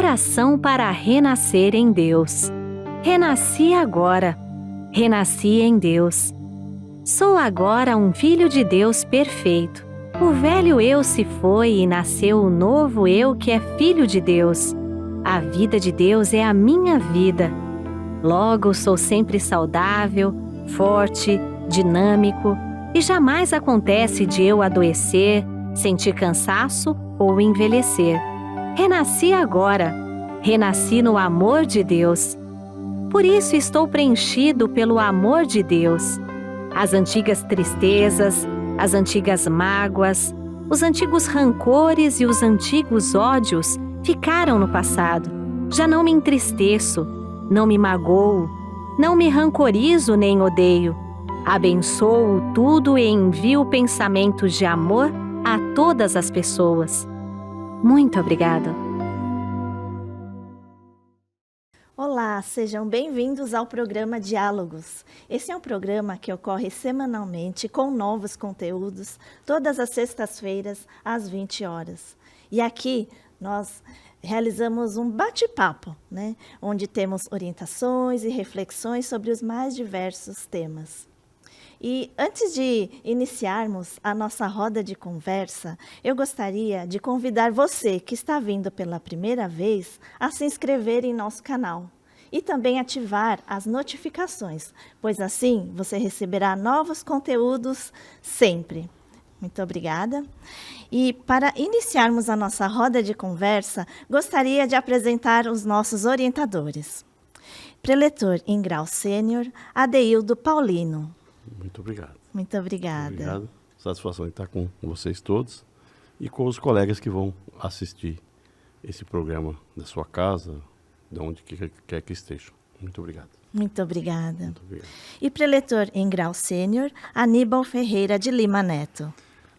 Oração para renascer em Deus. Renasci agora. Renasci em Deus. Sou agora um filho de Deus perfeito. O velho eu se foi e nasceu o novo eu que é filho de Deus. A vida de Deus é a minha vida. Logo, sou sempre saudável, forte, dinâmico e jamais acontece de eu adoecer, sentir cansaço ou envelhecer. Renasci agora. Renasci no amor de Deus. Por isso estou preenchido pelo amor de Deus. As antigas tristezas, as antigas mágoas, os antigos rancores e os antigos ódios ficaram no passado. Já não me entristeço, não me magoo, não me rancorizo nem odeio. Abençoo tudo e envio pensamentos de amor a todas as pessoas. Muito obrigada. Olá, sejam bem-vindos ao programa Diálogos. Esse é um programa que ocorre semanalmente com novos conteúdos, todas as sextas-feiras, às 20 horas. E aqui nós realizamos um bate-papo, né? Onde temos orientações e reflexões sobre os mais diversos temas. E antes de iniciarmos a nossa roda de conversa, eu gostaria de convidar você que está vindo pela primeira vez a se inscrever em nosso canal e também ativar as notificações, pois assim você receberá novos conteúdos sempre. Muito obrigada. E para iniciarmos a nossa roda de conversa, gostaria de apresentar os nossos orientadores. Preletor em grau sênior, Adeildo Paulino. Muito obrigado. Muito obrigada. Muito obrigado. Satisfação em estar com vocês todos e com os colegas que vão assistir esse programa da sua casa, de onde quer que estejam. Muito obrigado. Muito obrigada. Muito obrigado. E preletor em grau sênior, Aníbal Ferreira de Lima Neto.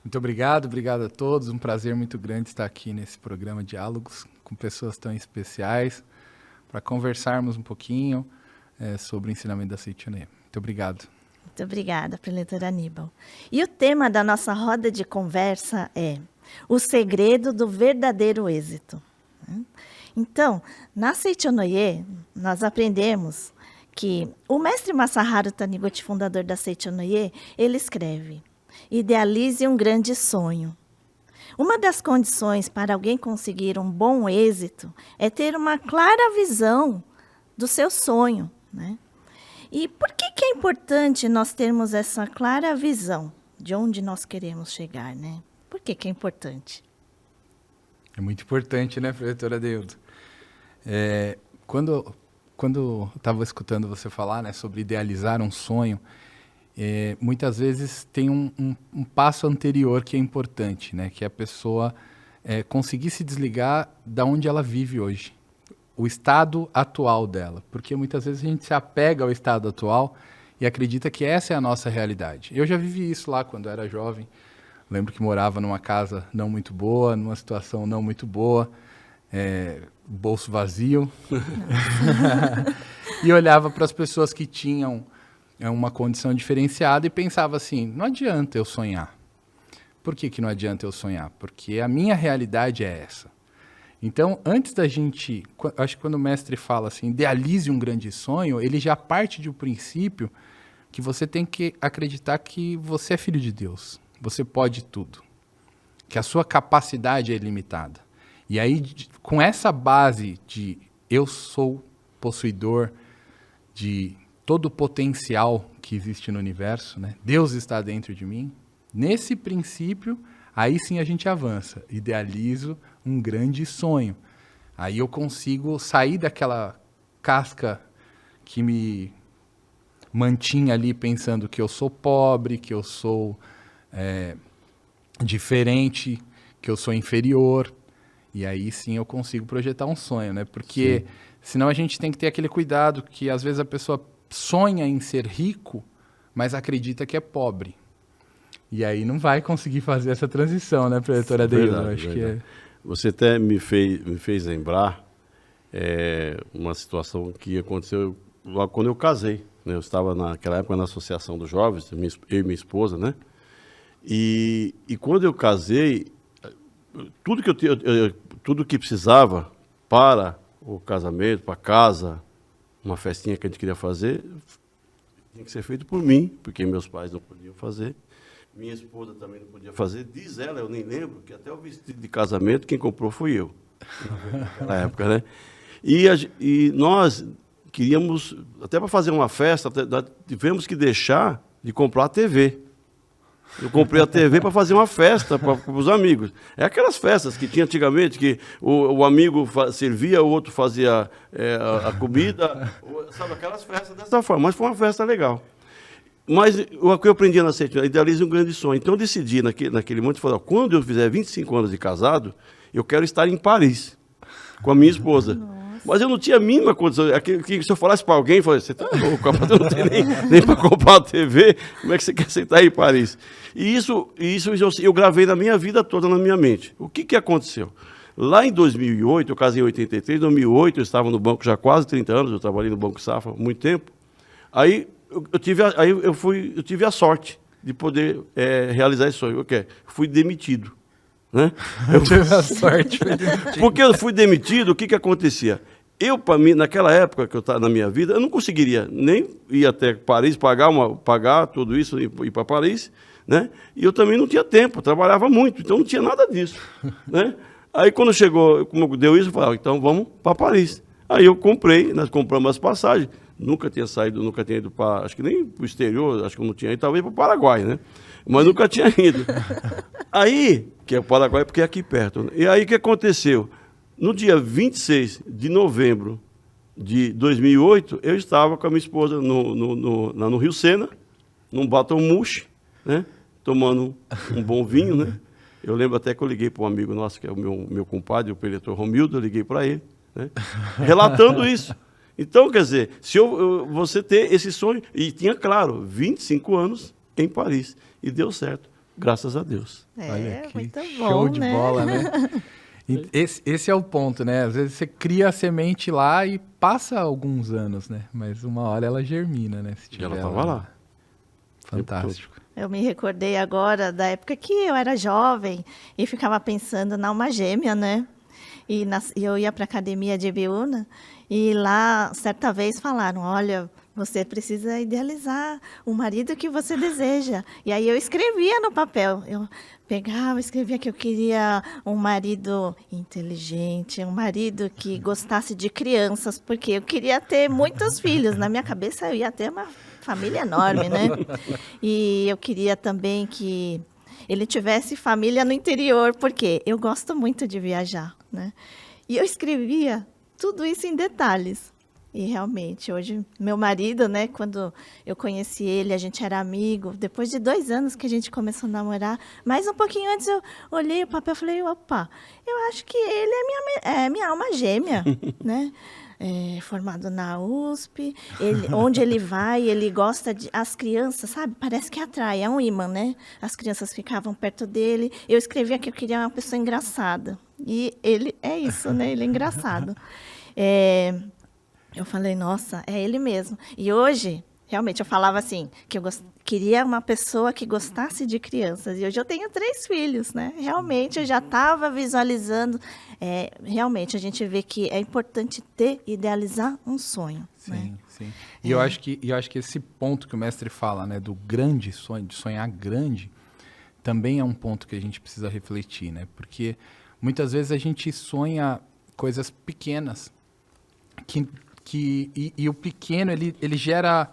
Muito obrigado a todos. Um prazer muito grande estar aqui nesse programa Diálogos com pessoas tão especiais para conversarmos um pouquinho sobre o ensinamento da Seichonoye. Muito obrigado. Muito obrigada, preletor Aníbal. E o tema da nossa roda de conversa é o segredo do verdadeiro êxito. Então, na Seichonoye, nós aprendemos que o mestre Masaharu Taniguchi, fundador da Seichonoye, ele escreve: idealize um grande sonho. Uma das condições para alguém conseguir um bom êxito é ter uma clara visão do seu sonho, né? E por que é importante nós termos essa clara visão de onde nós queremos chegar, né? Por que é importante? É muito importante, né, preletor Adeildo? Quando eu estava escutando você falar, né, sobre idealizar um sonho, muitas vezes tem um passo anterior que é importante, né, que é a pessoa conseguir se desligar da onde ela vive hoje, o estado atual dela, porque muitas vezes a gente se apega ao estado atual e acredita que essa é a nossa realidade. Eu já vivi isso lá quando era jovem, lembro que morava numa casa não muito boa, numa situação não muito boa, bolso vazio, e olhava para as pessoas que tinham uma condição diferenciada e pensava assim, não adianta eu sonhar. Por que não adianta eu sonhar? Porque a minha realidade é essa. Então, antes da gente, acho que quando o mestre fala assim, idealize um grande sonho, ele já parte de um princípio que você tem que acreditar que você é filho de Deus, você pode tudo, que a sua capacidade é ilimitada. E aí, com essa base de eu sou possuidor de todo o potencial que existe no universo, né? Deus está dentro de mim, nesse princípio, aí sim a gente avança, idealizo um grande sonho. Aí eu consigo sair daquela casca que me mantinha ali pensando que eu sou pobre, que eu sou diferente, que eu sou inferior. E aí sim eu consigo projetar um sonho, né? Porque senão a gente tem que ter aquele cuidado que às vezes a pessoa sonha em ser rico, mas acredita que é pobre. E aí não vai conseguir fazer essa transição, né, preletor Adeildo? Acho que Você até me fez lembrar uma situação que aconteceu logo quando eu casei, né? Eu estava naquela época na Associação dos Jovens, eu e minha esposa, né? E quando eu casei, tudo que precisava para o casamento, para casa, uma festinha que a gente queria fazer, tinha que ser feito por mim, porque meus pais não podiam fazer. Minha esposa também não podia fazer. Diz ela, eu nem lembro, que até o vestido de casamento quem comprou fui eu. Naquela época, né? E nós queríamos, até para fazer uma festa, tivemos que deixar de comprar a TV. Eu comprei a TV para fazer uma festa para os amigos. É aquelas festas que tinha antigamente, que o amigo servia, o outro fazia a comida, sabe, aquelas festas dessa forma. Mas foi uma festa legal. Mas o que eu aprendi na CETIM, idealize um grande sonho. Então eu decidi naquele momento, falei, quando eu fizer 25 anos de casado, eu quero estar em Paris com a minha esposa. Nossa. Mas eu não tinha a mínima condição. Se eu falasse para alguém, eu falei, você está louco, eu não tenho nem para comprar uma TV, como é que você quer sentar em Paris? E isso eu gravei na minha vida toda, na minha mente. O que aconteceu? Lá em 2008, eu casei em 83, em 2008 eu estava no banco já há quase 30 anos, eu trabalhei no Banco Safra há muito tempo. Aí eu tive a sorte de poder realizar esse sonho. Fui demitido. Né? Eu tive a sorte. Porque eu fui demitido, o que acontecia? Para mim, naquela época que eu estava na minha vida, eu não conseguiria nem ir até Paris, pagar tudo isso e ir para Paris, né? E eu também não tinha tempo, eu trabalhava muito, então não tinha nada disso. Né? Aí quando chegou, como deu isso, eu falei, então vamos para Paris. Aí eu nós compramos as passagens, nunca tinha ido para, acho que nem para o exterior, acho que eu não tinha ido, talvez para o Paraguai, né? Mas nunca tinha ido. Aí, que é o Paraguai porque é aqui perto, né? E aí o que aconteceu? No dia 26 de novembro de 2008, eu estava com a minha esposa no Rio Sena, num Baton Mouche, né? Tomando um bom vinho, né? Eu lembro até que eu liguei para um amigo nosso, que é o meu compadre, o preletor Romildo, eu liguei para ele, né? Relatando isso. Então, quer dizer, se você ter esse sonho, e tinha, claro, 25 anos em Paris, e deu certo, graças a Deus. Olha que muito show bom, de né? bola, né? E esse é o ponto, né? Às vezes você cria a semente lá e passa alguns anos, né? Mas uma hora ela germina, né? Se E ela tiver estava lá. Fantástico. Eu me recordei agora da época que eu era jovem e ficava pensando na alma gêmea, né? E eu ia para a academia de Ibiúna e lá, certa vez, falaram, olha, você precisa idealizar o marido que você deseja. E aí eu escrevia no papel. Eu pegava, escrevia que eu queria um marido inteligente, um marido que gostasse de crianças, porque eu queria ter muitos filhos. Na minha cabeça eu ia ter uma família enorme, né? E eu queria também que ele tivesse família no interior, porque eu gosto muito de viajar, né? E eu escrevia tudo isso em detalhes. E realmente, hoje, meu marido, né, quando eu conheci ele, a gente era amigo. Depois de 2 anos que a gente começou a namorar, mais um pouquinho antes eu olhei o papel e falei, opa, eu acho que ele é minha alma gêmea, né? Formado na USP, onde ele vai, ele gosta de... As crianças, sabe? Parece que atrai, é um imã, né? As crianças ficavam perto dele. Eu escrevia que eu queria uma pessoa engraçada. E ele é isso, né? Ele é engraçado. Eu falei, nossa, é ele mesmo. E hoje, realmente, eu falava assim, que eu queria uma pessoa que gostasse de crianças. E hoje eu tenho 3 filhos, né? Realmente, eu já estava visualizando. Realmente, a gente vê que é importante idealizar um sonho. Sim, né? sim. E eu acho que esse ponto que o mestre fala, né, do grande sonho, de sonhar grande, também é um ponto que a gente precisa refletir, né? Porque muitas vezes a gente sonha coisas pequenas, e o pequeno, ele gera,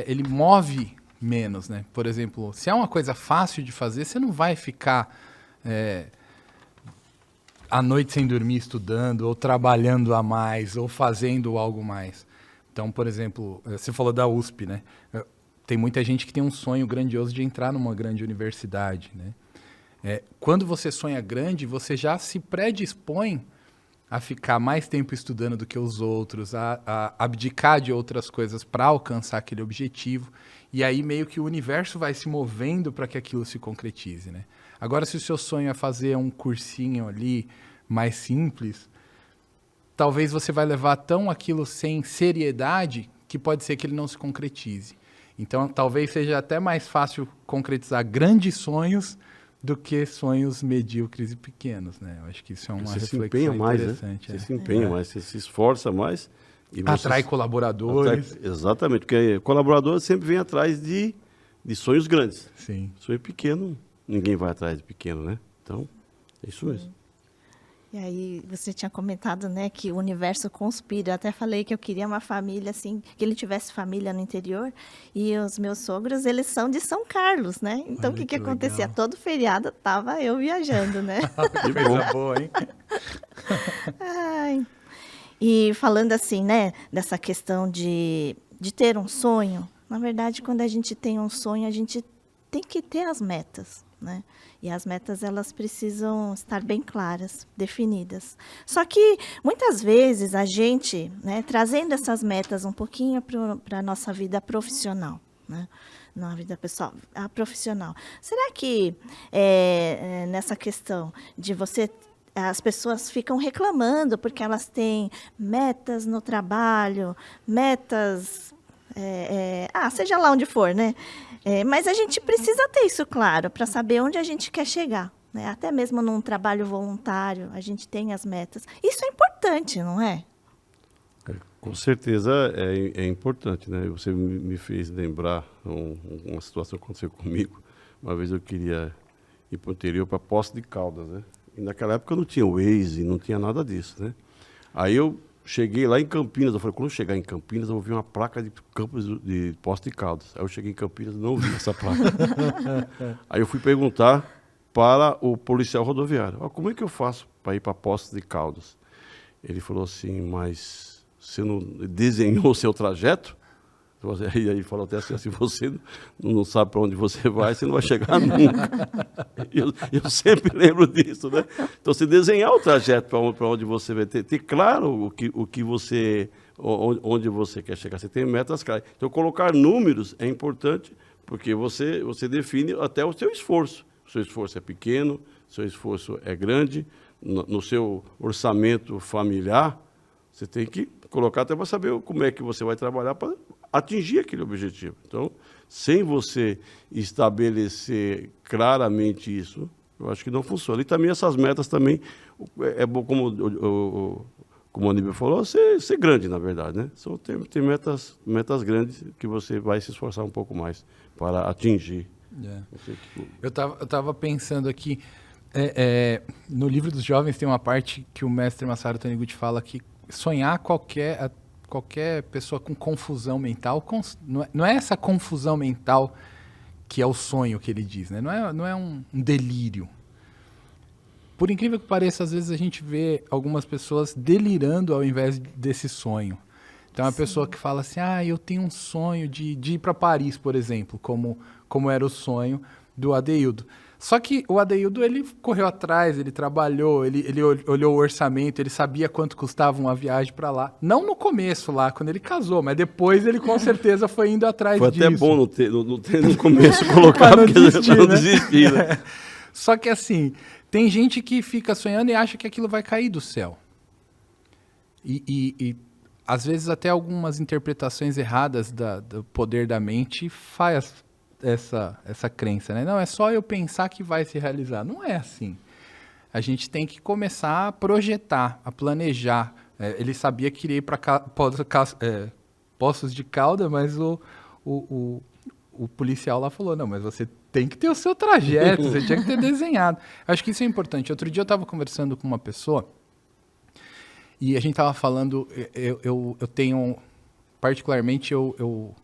ele move menos, né? Por exemplo, se é uma coisa fácil de fazer, você não vai ficar à noite sem dormir estudando, ou trabalhando a mais, ou fazendo algo mais. Então, por exemplo, você falou da USP, né? Tem muita gente que tem um sonho grandioso de entrar numa grande universidade, né? Quando você sonha grande, você já se predispõe a ficar mais tempo estudando do que os outros, a abdicar de outras coisas para alcançar aquele objetivo. E aí meio que o universo vai se movendo para que aquilo se concretize, né? Agora, se o seu sonho é fazer um cursinho ali mais simples, talvez você vai levar tão aquilo sem seriedade que pode ser que ele não se concretize. Então, talvez seja até mais fácil concretizar grandes sonhos do que sonhos medíocres e pequenos, né? Eu acho que isso é uma Você se reflexão empenha mais, né? interessante. Você se empenha mais, você se esforça mais. E Atrai colaboradores. Exatamente, porque colaborador sempre vem atrás de sonhos grandes. Sim. Sonho pequeno, ninguém vai atrás de pequeno, né? Então, é isso mesmo. E aí, você tinha comentado, né, que o universo conspira. Eu até falei que eu queria uma família, assim, que ele tivesse família no interior. E os meus sogros, eles são de São Carlos, né? Então, Olha o que que acontecia? legal. Todo feriado tava eu viajando, né? Que coisa boa, hein? Ai. E falando assim, né, dessa questão de ter um sonho, na verdade, quando a gente tem um sonho, a gente tem que ter as metas, né? E as metas, elas precisam estar bem claras, definidas. Só que, muitas vezes, a gente, né, trazendo essas metas um pouquinho para a nossa vida profissional, né? Na vida pessoal, a profissional. Será que nessa questão de você... As pessoas ficam reclamando porque elas têm metas no trabalho, metas... seja lá onde for, né? Mas a gente precisa ter isso claro para saber onde a gente quer chegar, né? Até mesmo num trabalho voluntário, a gente tem as metas. Isso é importante, não é? Com certeza é importante, né? Você me fez lembrar uma situação que aconteceu comigo. Uma vez eu queria ir para o interior, para Poços de Caldas, né? E naquela época não tinha Waze, não tinha nada disso, né? Aí eu cheguei lá em Campinas, eu falei, quando eu chegar em Campinas, eu vou ver uma placa de Campos de Poços de Caldas. Aí eu cheguei em Campinas e não vi essa placa. Aí eu fui perguntar para o policial rodoviário, como é que eu faço para ir para Poços de Caldas? Ele falou assim, mas você não desenhou o seu trajeto? E aí falou até assim, você não sabe para onde você vai não vai chegar nunca. Eu sempre lembro disso, né? Então, se desenhar o trajeto para onde você vai ter claro o que você, onde você quer chegar. Você tem metas claras. Então, colocar números é importante, porque você define até o seu esforço. O seu esforço é pequeno, o seu esforço é grande. No seu orçamento familiar, você tem que colocar até para saber como é que você vai trabalhar para atingir aquele objetivo. Então, sem você estabelecer claramente isso, eu acho que não funciona. E também essas metas também, é bom, como o Aníbal falou, ser grande, na verdade, né? Só ter metas grandes que você vai se esforçar um pouco mais para atingir. Eu tava pensando aqui, no livro dos jovens tem uma parte que o mestre Masaru Taniguchi fala que sonhar qualquer pessoa com confusão mental, não é essa confusão mental que é o sonho que ele diz, né? Não é um delírio. Por incrível que pareça, às vezes a gente vê algumas pessoas delirando ao invés desse sonho. Então, é uma pessoa que fala assim, eu tenho um sonho de ir para Paris, por exemplo, como era o sonho do Adeildo. Só que o Adeildo, ele correu atrás, ele trabalhou, ele olhou o orçamento, ele sabia quanto custava uma viagem para lá. Não no começo lá, quando ele casou, mas depois ele com certeza foi indo atrás disso. Foi até bom não ter no começo colocar, para não desistir, né? Só que assim, tem gente que fica sonhando e acha que aquilo vai cair do céu. E às vezes até algumas interpretações erradas do poder da mente faz essa crença, né? Não, é só eu pensar que vai se realizar. Não é assim. A gente tem que começar a projetar, a planejar. Ele sabia que iria ir para Poços de Caldas, mas o policial lá falou, não, mas você tem que ter o seu trajeto, você tinha que ter desenhado. Acho que isso é importante. Outro dia eu estava conversando com uma pessoa e a gente estava falando, eu tenho, particularmente, eu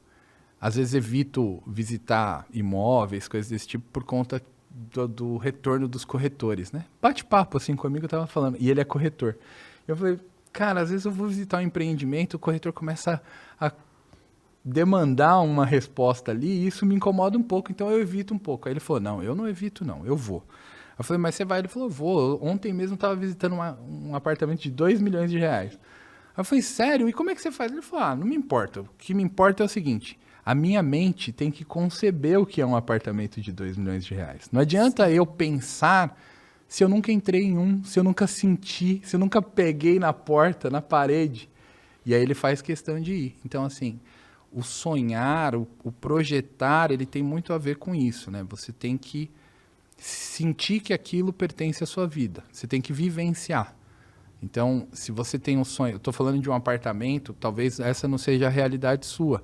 às vezes evito visitar imóveis, coisas desse tipo, por conta do retorno dos corretores, né? Bate-papo assim comigo, eu tava falando, e ele é corretor. Eu falei, cara, às vezes eu vou visitar um empreendimento, o corretor começa a demandar uma resposta ali, e isso me incomoda um pouco, então eu evito um pouco. Aí ele falou, não, eu não evito não, eu vou. Eu falei, mas você vai? Ele falou, vou. Ontem mesmo eu estava visitando um apartamento de 2 milhões de reais. Aí eu falei, sério? E como é que você faz? Ele falou, não me importa. O que me importa é o seguinte, a minha mente tem que conceber o que é um apartamento de 2 milhões de reais. Não adianta eu pensar se eu nunca entrei em um, se eu nunca senti, se eu nunca peguei na porta, na parede. E aí ele faz questão de ir. Então, assim, o sonhar, o projetar, ele tem muito a ver com isso, né? Você tem que sentir que aquilo pertence à sua vida. Você tem que vivenciar. Então, se você tem um sonho... Eu estou falando de um apartamento, talvez essa não seja a realidade sua.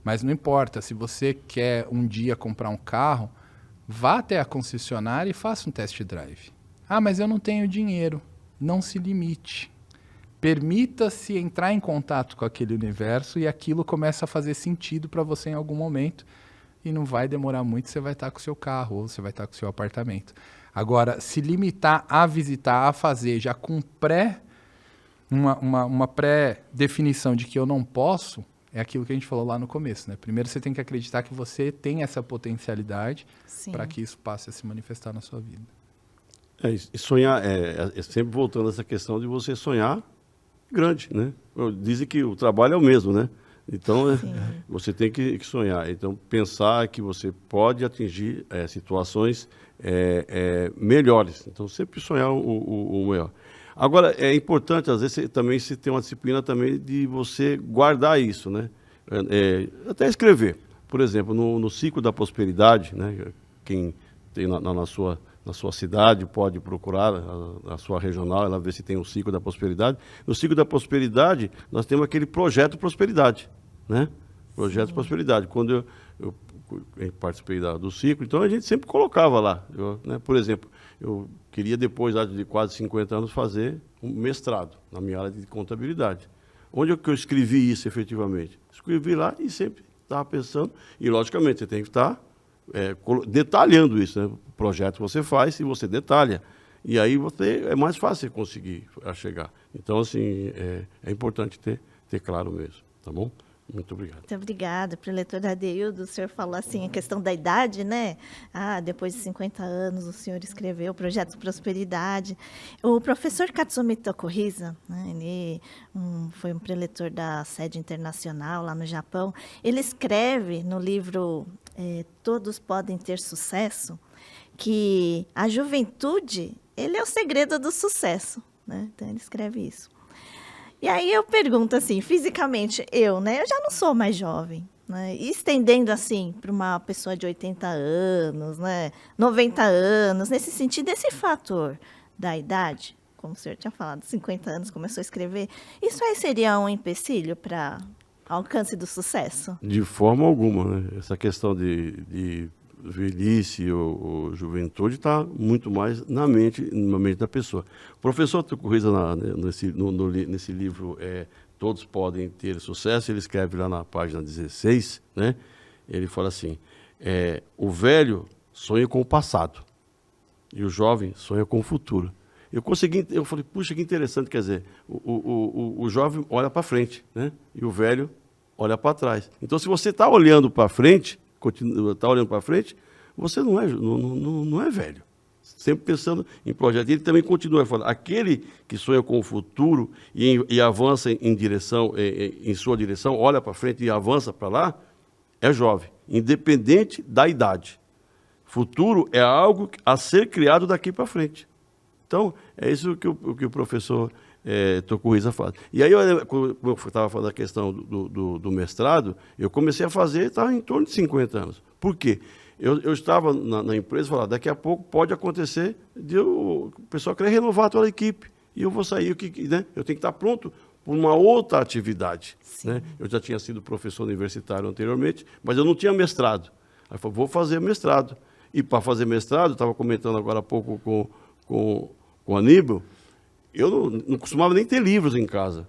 Mas não importa. Se você quer um dia comprar um carro, vá até a concessionária e faça um test drive. Ah, mas eu não tenho dinheiro. Não se limite. Permita-se entrar em contato com aquele universo e aquilo começa a fazer sentido para você em algum momento. E não vai demorar muito, você vai estar com o seu carro ou você vai estar com o seu apartamento. Agora, se limitar a visitar, a fazer, já com uma pré-definição de que eu não posso, é aquilo que a gente falou lá no começo, né? Primeiro você tem que acreditar que você tem essa potencialidade para que isso passe a se manifestar na sua vida. E sonhar, sempre voltando a essa questão de você sonhar grande, né? Dizem que o trabalho é o mesmo, né? Então, você tem que sonhar. Então, pensar que você pode atingir situações melhores. Então, sempre sonhar o melhor. Agora, é importante, às vezes, também se ter uma disciplina também de você guardar isso, né? Até escrever. Por exemplo, no ciclo da prosperidade, né? Quem tem na sua cidade pode procurar a sua regional, ela vê se tem o ciclo da prosperidade. No ciclo da prosperidade, nós temos aquele projeto prosperidade, né? Projeto prosperidade. Quando eu participei do ciclo, então a gente sempre colocava lá. Né? Por exemplo, eu queria depois de quase 50 anos fazer um mestrado na minha área de contabilidade. Onde é que eu escrevi isso efetivamente? Escrevi lá e sempre estava pensando, e logicamente você tem que estar detalhando isso, né? O projeto você faz e você detalha. E aí é mais fácil você conseguir chegar. Então, assim, é importante ter claro mesmo, tá bom? Muito obrigado. Muito obrigada, preletor Adeildo. O senhor falou assim, a questão da idade, né? Depois de 50 anos, o senhor escreveu o Projeto Prosperidade. O professor Katsumi Tokuhisa, né, ele foi um preletor da sede internacional lá no Japão. Ele escreve no livro Todos Podem Ter Sucesso, que a juventude, ele é o segredo do sucesso, né? Então, ele escreve isso. E aí eu pergunto assim, fisicamente, eu já não sou mais jovem, né? E estendendo assim para uma pessoa de 80 anos, né? 90 anos, nesse sentido, esse fator da idade, como o senhor tinha falado, 50 anos, começou a escrever, isso aí seria um empecilho para alcance do sucesso? De forma alguma, né? Essa questão de velhice ou juventude está muito mais na mente da pessoa. O professor Tokuhisa, nesse livro Todos Podem Ter Sucesso, ele escreve lá na página 16, né? Ele fala assim, o velho sonha com o passado e o jovem sonha com o futuro. Eu falei, puxa, que interessante, quer dizer, o jovem olha para frente, né? E o velho olha para trás. Então, se você está olhando para frente, você não é velho. Sempre pensando em projeto. Ele também continua falando, aquele que sonha com o futuro e avança em sua direção, olha para frente e avança para lá, é jovem, independente da idade. Futuro é algo a ser criado daqui para frente. Então, é isso que o professor Tokuhisa faz. E aí, quando eu estava falando da questão do mestrado, eu comecei a fazer, estava em torno de 50 anos. Por quê? Eu estava na empresa e falava, daqui a pouco pode acontecer de o pessoal querer renovar toda a equipe. E eu vou sair, né? Eu tenho que estar pronto para uma outra atividade. Né? Eu já tinha sido professor universitário anteriormente, mas eu não tinha mestrado. Aí eu falei, vou fazer mestrado. E para fazer mestrado, estava comentando agora há pouco com o Aníbal, eu não costumava nem ter livros em casa,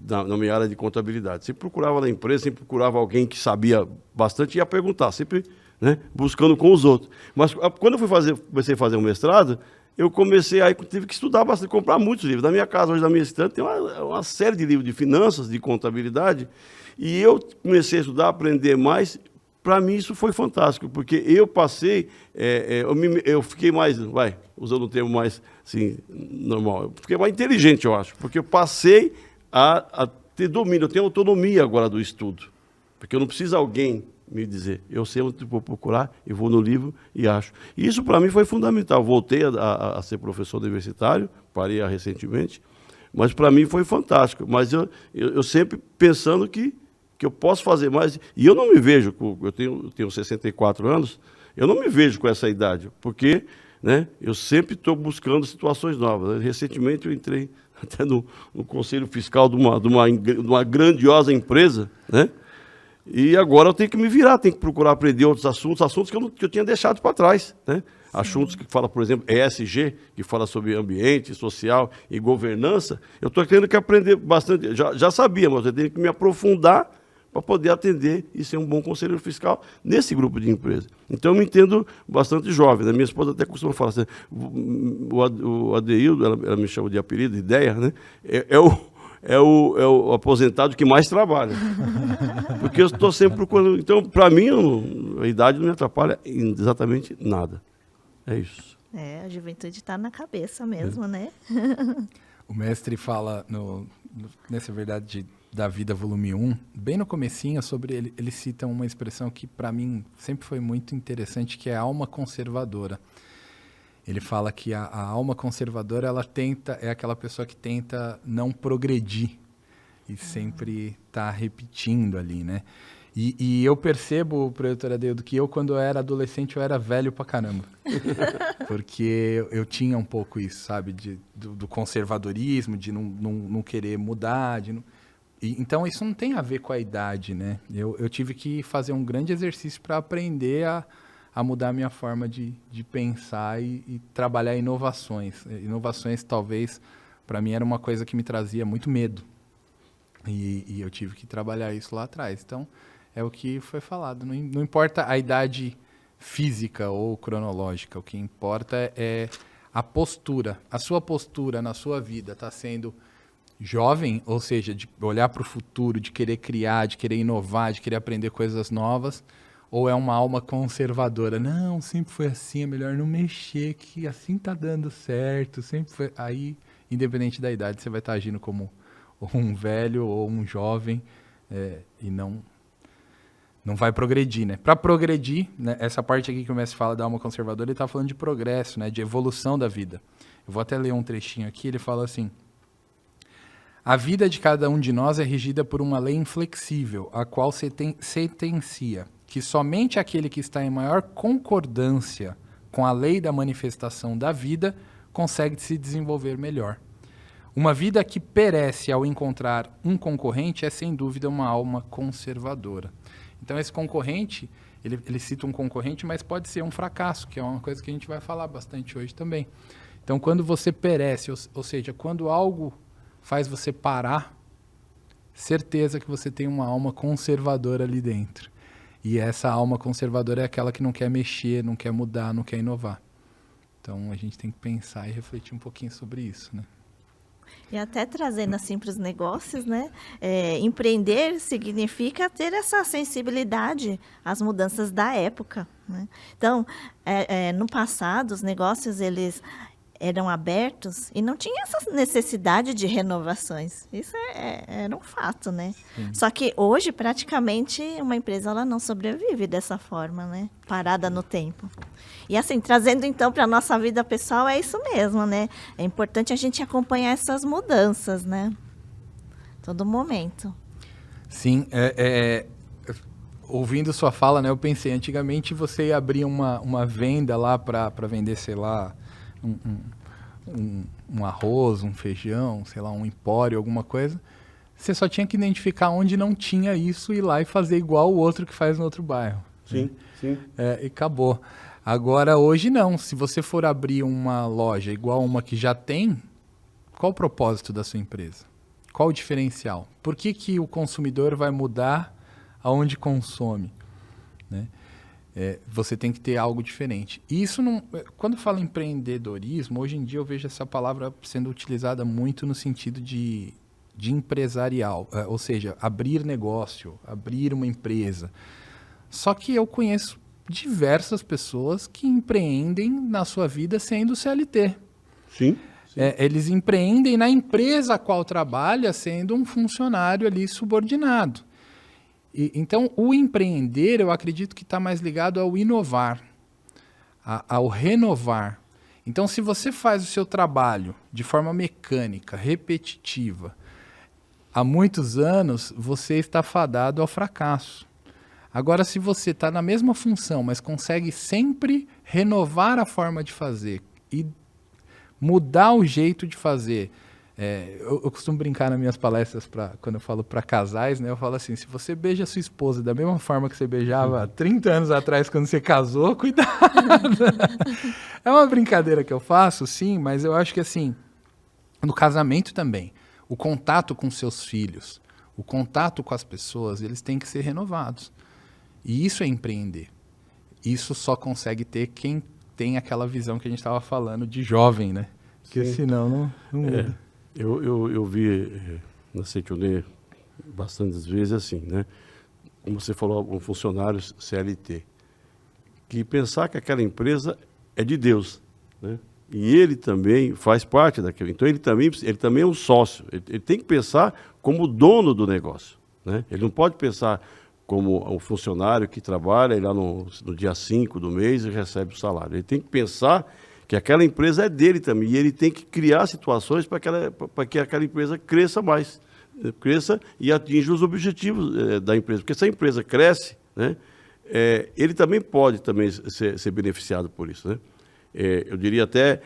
na minha área de contabilidade. Sempre procurava na empresa, sempre procurava alguém que sabia bastante e ia perguntar, sempre, né, buscando com os outros. Mas quando eu comecei a fazer um mestrado, tive que estudar bastante, comprar muitos livros. Na minha casa, hoje, na minha estante, tem uma série de livros de finanças, de contabilidade, e eu comecei a estudar, aprender mais. Para mim isso foi fantástico, porque eu passei, eu fiquei mais, usando o termo mais assim, normal, eu fiquei mais inteligente, eu acho, porque eu passei a ter domínio, eu tenho autonomia agora do estudo, porque eu não preciso alguém me dizer, eu sei onde vou procurar, eu vou no livro e acho. E isso para mim foi fundamental, voltei a ser professor universitário, parei recentemente, mas para mim foi fantástico, mas eu sempre pensando que eu posso fazer mais, e eu não me vejo, eu tenho 64 anos, eu não me vejo com essa idade, porque né? Eu sempre estou buscando situações novas. Recentemente eu entrei até no conselho fiscal de uma grandiosa empresa, né? E agora eu tenho que me virar, tenho que procurar aprender outros assuntos que eu tinha deixado para trás, né? Assuntos que falam, por exemplo, ESG, que fala sobre ambiente, social e governança. Eu estou tendo que aprender bastante. Já sabia, mas eu tenho que me aprofundar para poder atender e ser um bom conselheiro fiscal nesse grupo de empresa. Então, eu me entendo bastante jovem, né? Minha esposa até costuma falar assim, o Adeildo, ela me chama de apelido, ideia, né? É o aposentado que mais trabalha. Porque eu estou sempre procurando. Então, para mim, a idade não me atrapalha em exatamente nada. É isso. A juventude está na cabeça mesmo, né? O mestre fala, nessa verdade da vida, volume 1, bem no comecinho, sobre ele cita uma expressão que, para mim, sempre foi muito interessante, que é a alma conservadora. Ele fala que a alma conservadora, é aquela pessoa que tenta não progredir e sempre está repetindo ali, né? E eu percebo, professor Adeildo, que quando eu era adolescente, eu era velho pra caramba. Porque eu tinha um pouco isso, sabe? Do conservadorismo, de não querer mudar. Então, isso não tem a ver com a idade, né? Eu tive que fazer um grande exercício para aprender a mudar a minha forma de pensar e trabalhar inovações. Inovações, talvez, para mim, era uma coisa que me trazia muito medo. E eu tive que trabalhar isso lá atrás. Então, é o que foi falado. Não importa a idade física ou cronológica. O que importa é a postura. A sua postura na sua vida está sendo jovem, ou seja, de olhar para o futuro, de querer criar, de querer inovar, de querer aprender coisas novas, ou é uma alma conservadora? Não, sempre foi assim, é melhor não mexer, que assim tá dando certo, sempre foi. Aí, independente da idade, você vai estar agindo como um velho ou um jovem, e não vai progredir, né? Para progredir, né, essa parte aqui que o mestre fala da alma conservadora, ele está falando de progresso, né, de evolução da vida. Eu vou até ler um trechinho aqui, ele fala assim: a vida de cada um de nós é regida por uma lei inflexível, a qual sentencia que somente aquele que está em maior concordância com a lei da manifestação da vida consegue se desenvolver melhor. Uma vida que perece ao encontrar um concorrente é, sem dúvida, uma alma conservadora. Então, esse concorrente, ele cita um concorrente, mas pode ser um fracasso, que é uma coisa que a gente vai falar bastante hoje também. Então, quando você perece, ou seja, quando algo faz você parar, certeza que você tem uma alma conservadora ali dentro. E essa alma conservadora é aquela que não quer mexer, não quer mudar, não quer inovar. Então, a gente tem que pensar e refletir um pouquinho sobre isso, né? E até trazendo assim para os negócios, né? Empreender significa ter essa sensibilidade às mudanças da época, né? Então, no passado, os negócios, eles eram abertos e não tinha essa necessidade de renovações. Isso era um fato, né? Sim. Só que hoje, praticamente, uma empresa ela não sobrevive dessa forma, né? Parada no tempo. E assim, trazendo então para a nossa vida pessoal, é isso mesmo, né? É importante a gente acompanhar essas mudanças, né? Todo momento. Sim, ouvindo sua fala, né? Eu pensei, antigamente você ia abrir uma venda lá para vender, sei lá, um arroz, um feijão, sei lá, um empório, alguma coisa. Você só tinha que identificar onde não tinha isso, ir lá e fazer igual o outro que faz no outro bairro. Sim, sim. E acabou. Agora, hoje não. Se você for abrir uma loja igual uma que já tem, qual o propósito da sua empresa? Qual o diferencial? Por que o consumidor vai mudar aonde consome? Né? Você tem que ter algo diferente. E isso não. Quando falo empreendedorismo, hoje em dia eu vejo essa palavra sendo utilizada muito no sentido de empresarial, ou seja, abrir negócio, abrir uma empresa. Só que eu conheço diversas pessoas que empreendem na sua vida sendo CLT. Sim. Eles empreendem na empresa a qual trabalha sendo um funcionário ali subordinado. Então, o empreender, eu acredito que está mais ligado ao inovar, ao renovar. Então, se você faz o seu trabalho de forma mecânica, repetitiva, há muitos anos, você está fadado ao fracasso. Agora, se você está na mesma função, mas consegue sempre renovar a forma de fazer e mudar o jeito de fazer. Eu costumo brincar nas minhas palestras, quando eu falo para casais, né, eu falo assim, se você beija a sua esposa da mesma forma que você beijava 30 anos atrás quando você casou, cuidado. É uma brincadeira que eu faço, sim, mas eu acho que assim, no casamento também, o contato com seus filhos, o contato com as pessoas, eles têm que ser renovados. E isso é empreender. Isso só consegue ter quem tem aquela visão que a gente estava falando de jovem, né? Porque senão não muda. Eu vi na Setionê bastantes vezes assim, né? Como você falou, um funcionário CLT, que pensar que aquela empresa é de Deus, né? E ele também faz parte daquilo. Então ele também é um sócio. Ele tem que pensar como dono do negócio, né? Ele não pode pensar como um funcionário que trabalha lá no dia 5 do mês e recebe o salário. Ele tem que pensar que aquela empresa é dele também, e ele tem que criar situações para que aquela empresa cresça mais, cresça e atinja os objetivos da empresa. Porque se a empresa cresce, né, ele também pode ser beneficiado por isso, né? Eu diria até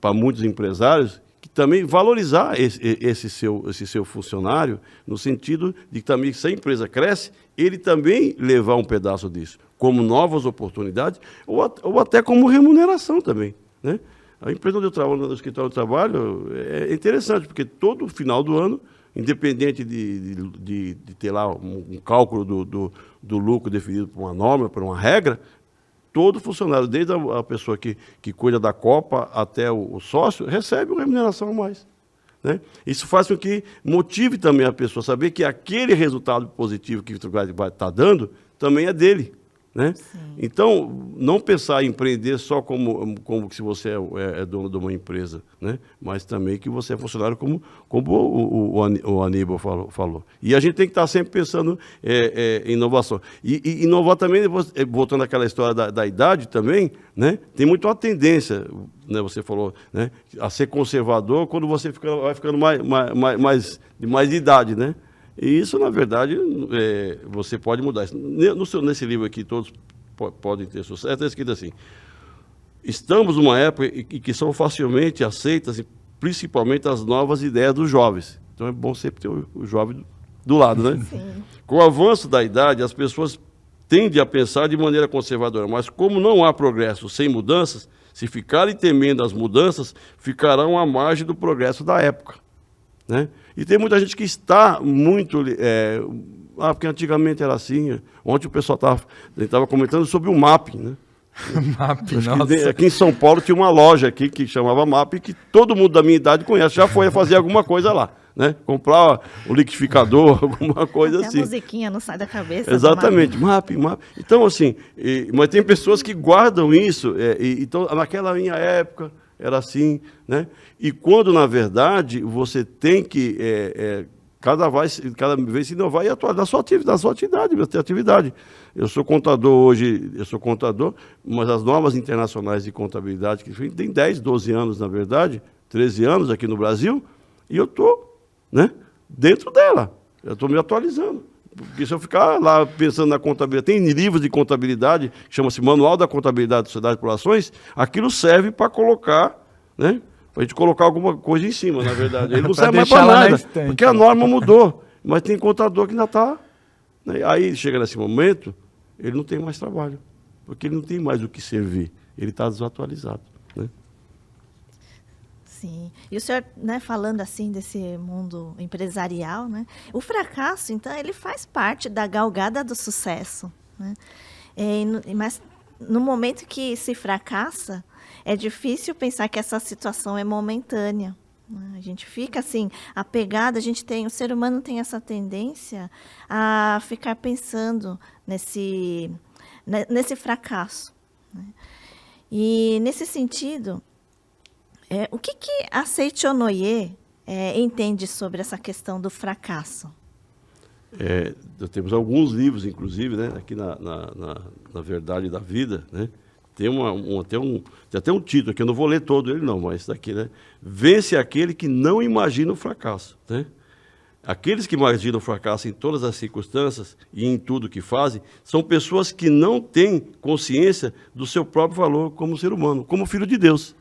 para muitos empresários que também valorizar esse seu funcionário, no sentido de que também, se a empresa cresce, ele também levar um pedaço disso, como novas oportunidades, ou até como remuneração também, né? A empresa onde eu trabalho, no escritório de trabalho, é interessante, porque todo final do ano, independente de ter lá um cálculo do lucro definido por uma norma, por uma regra, todo funcionário, desde a pessoa que cuida da copa até o sócio, recebe uma remuneração a mais, né? Isso faz com que motive também a pessoa a saber que aquele resultado positivo que vai estar dando também é dele, né? Então, não pensar em empreender só como se você é dono de uma empresa, né? Mas também que você é funcionário como o Aníbal falou. E a gente tem que estar sempre pensando em inovação. E inovar também, voltando àquela história da idade também, né? Tem muito uma tendência, né? Você falou, né? A ser conservador quando você vai ficando mais de idade, né? E isso, na verdade, você pode mudar. Nesse livro aqui, todos podem ter sucesso, está escrito assim: estamos numa época em que são facilmente aceitas, principalmente as novas ideias dos jovens. Então é bom sempre ter o jovem do lado, né? Sim. Com o avanço da idade, as pessoas tendem a pensar de maneira conservadora, mas como não há progresso sem mudanças, se ficarem temendo as mudanças, ficarão à margem do progresso da época, né? E tem muita gente que está muito... porque antigamente era assim. Ontem o pessoal estava comentando sobre o MAP, né? MAP, nossa. Aqui em São Paulo tinha uma loja aqui que chamava MAP, que todo mundo da minha idade conhece, já foi fazer alguma coisa lá, né? Comprar o liquidificador, alguma coisa assim. A musiquinha não sai da cabeça. Exatamente, MAP. Então, assim, mas tem pessoas que guardam isso, então, naquela minha época... era assim, né? E quando, na verdade, você tem que cada vez se inovar e atuar da sua atividade. Eu sou contador hoje, mas as normas internacionais de contabilidade, que tem 10, 12 anos, na verdade, 13 anos aqui no Brasil, e eu estou, né, dentro dela. Eu estou me atualizando. Porque se eu ficar lá pensando na contabilidade, tem livros de contabilidade, chama-se Manual da Contabilidade de Sociedades e Populações, aquilo serve para colocar, né? Para a gente colocar alguma coisa em cima, na verdade. Ele não serve mais para nada, porque a norma mudou. Mas tem contador que ainda está, né? Aí chega nesse momento, ele não tem mais trabalho, porque ele não tem mais o que servir. Ele está desatualizado, né? Sim. E o senhor, né, falando assim desse mundo empresarial, né, o fracasso, então, ele faz parte da galgada do sucesso, né? Mas no momento que se fracassa, é difícil pensar que essa situação é momentânea, né? A gente fica assim, apegado, o ser humano tem essa tendência a ficar pensando nesse fracasso, né? E nesse sentido, o que a Setionoye entende sobre essa questão do fracasso? Temos alguns livros, inclusive, né, aqui na Verdade da Vida, né? Tem até um título aqui, eu não vou ler todo ele não, mas daqui, né? Vence aquele que não imagina o fracasso, né? Aqueles que imaginam o fracasso em todas as circunstâncias e em tudo que fazem, são pessoas que não têm consciência do seu próprio valor como ser humano, como filho de Deus.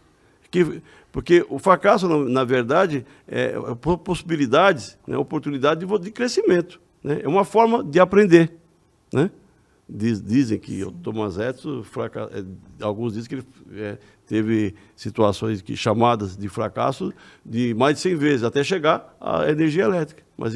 Porque o fracasso, na verdade, é possibilidades, né, oportunidade de crescimento. Né? É uma forma de aprender. Né? Dizem que o Thomas Edison, alguns dizem que ele teve situações chamadas de fracasso de mais de 100 vezes, até chegar à energia elétrica. Mas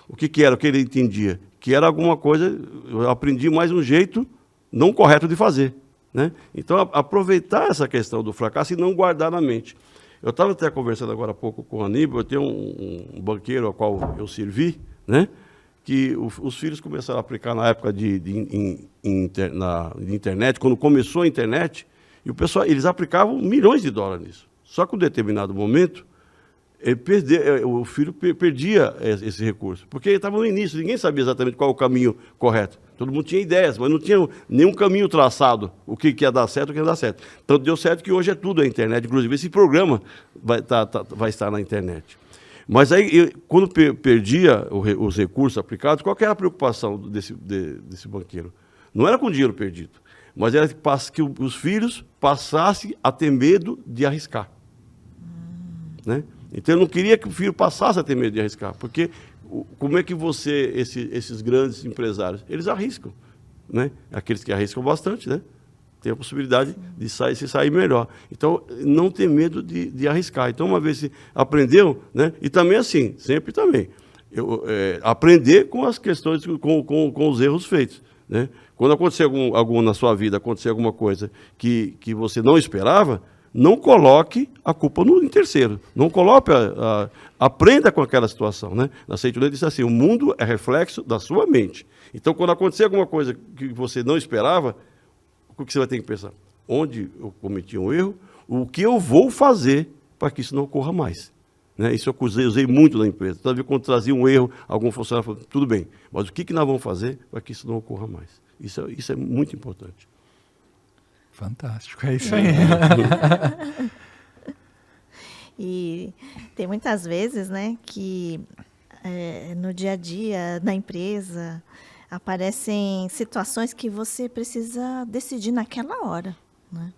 o que era o que ele entendia? Que era alguma coisa, eu aprendi mais um jeito não correto de fazer. Né? Então, aproveitar essa questão do fracasso e não guardar na mente. Eu estava até conversando agora há pouco com o Aníbal, eu tenho um banqueiro ao qual eu servi, né? Que os filhos começaram a aplicar na época de internet, quando começou a internet, e eles aplicavam milhões de dólares nisso. Só que em um determinado momento, o filho perdia esse recurso, porque ele estava no início, ninguém sabia exatamente qual o caminho correto. Todo mundo tinha ideias, mas não tinha nenhum caminho traçado, o que ia dar certo, o que ia dar certo. Então deu certo que hoje é tudo a internet, inclusive esse programa vai estar na internet. Mas aí, quando perdia os recursos aplicados, qual que era a preocupação desse banqueiro? Não era com o dinheiro perdido, mas era que os filhos passassem a ter medo de arriscar. Né? Então, ele não queria que o filho passasse a ter medo de arriscar, porque como é que esses grandes empresários, eles arriscam. Né? Aqueles que arriscam bastante, né? Tem a possibilidade de se sair melhor. Então, não ter medo de arriscar. Então, uma vez você aprendeu, né? E também assim, sempre também, aprender com as questões, com os erros feitos. Né? Quando acontecer alguma na sua vida, acontecer alguma coisa que você não esperava, não coloque a culpa em terceiro. Não coloque, aprenda com aquela situação. Né? Na Seito Unê disse assim, o mundo é reflexo da sua mente. Então, quando acontecer alguma coisa que você não esperava, o que você vai ter que pensar? Onde eu cometi um erro? O que eu vou fazer para que isso não ocorra mais? Né? Isso eu usei muito na empresa. Toda vez quando trazia um erro, algum funcionário falou, tudo bem, mas o que nós vamos fazer para que isso não ocorra mais? Isso é muito importante. Fantástico, é isso aí. E tem muitas vezes, né, que no dia a dia, na empresa, aparecem situações que você precisa decidir naquela hora. Né?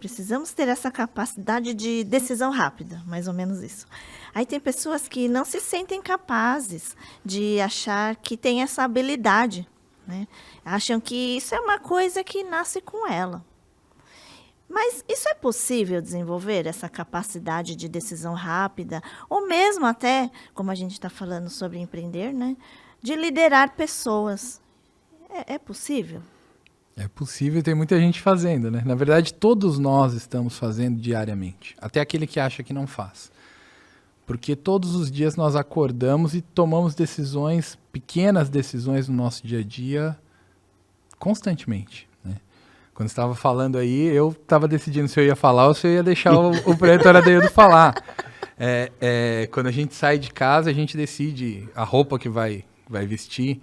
Precisamos ter essa capacidade de decisão rápida, mais ou menos isso. Aí tem pessoas que não se sentem capazes de achar que tem essa habilidade. Né? Acham que isso é uma coisa que nasce com ela. Mas isso é possível desenvolver, essa capacidade de decisão rápida? Ou mesmo até, como a gente está falando sobre empreender, né? De liderar pessoas. É possível? É possível e tem muita gente fazendo, né? Na verdade, todos nós estamos fazendo diariamente. Até aquele que acha que não faz. Porque todos os dias nós acordamos e tomamos decisões, pequenas decisões no nosso dia a dia, constantemente. Né? Quando estava falando aí, eu estava decidindo se eu ia falar ou se eu ia deixar o preletor Adeildo falar. Quando a gente sai de casa, a gente decide a roupa que vai vestir,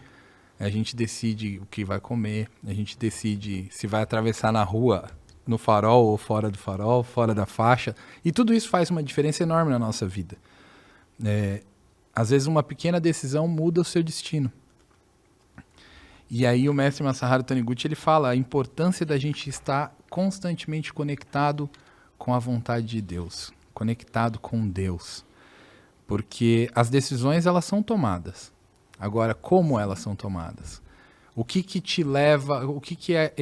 a gente decide o que vai comer, a gente decide se vai atravessar na rua, no farol ou fora do farol, fora da faixa. E tudo isso faz uma diferença enorme na nossa vida. Às vezes uma pequena decisão muda o seu destino. E aí o mestre Masaharu Taniguchi, ele fala a importância da gente estar constantemente conectado com a vontade de Deus, conectado com Deus. Porque as decisões, elas são tomadas. Agora, como elas são tomadas? O que te leva, o que é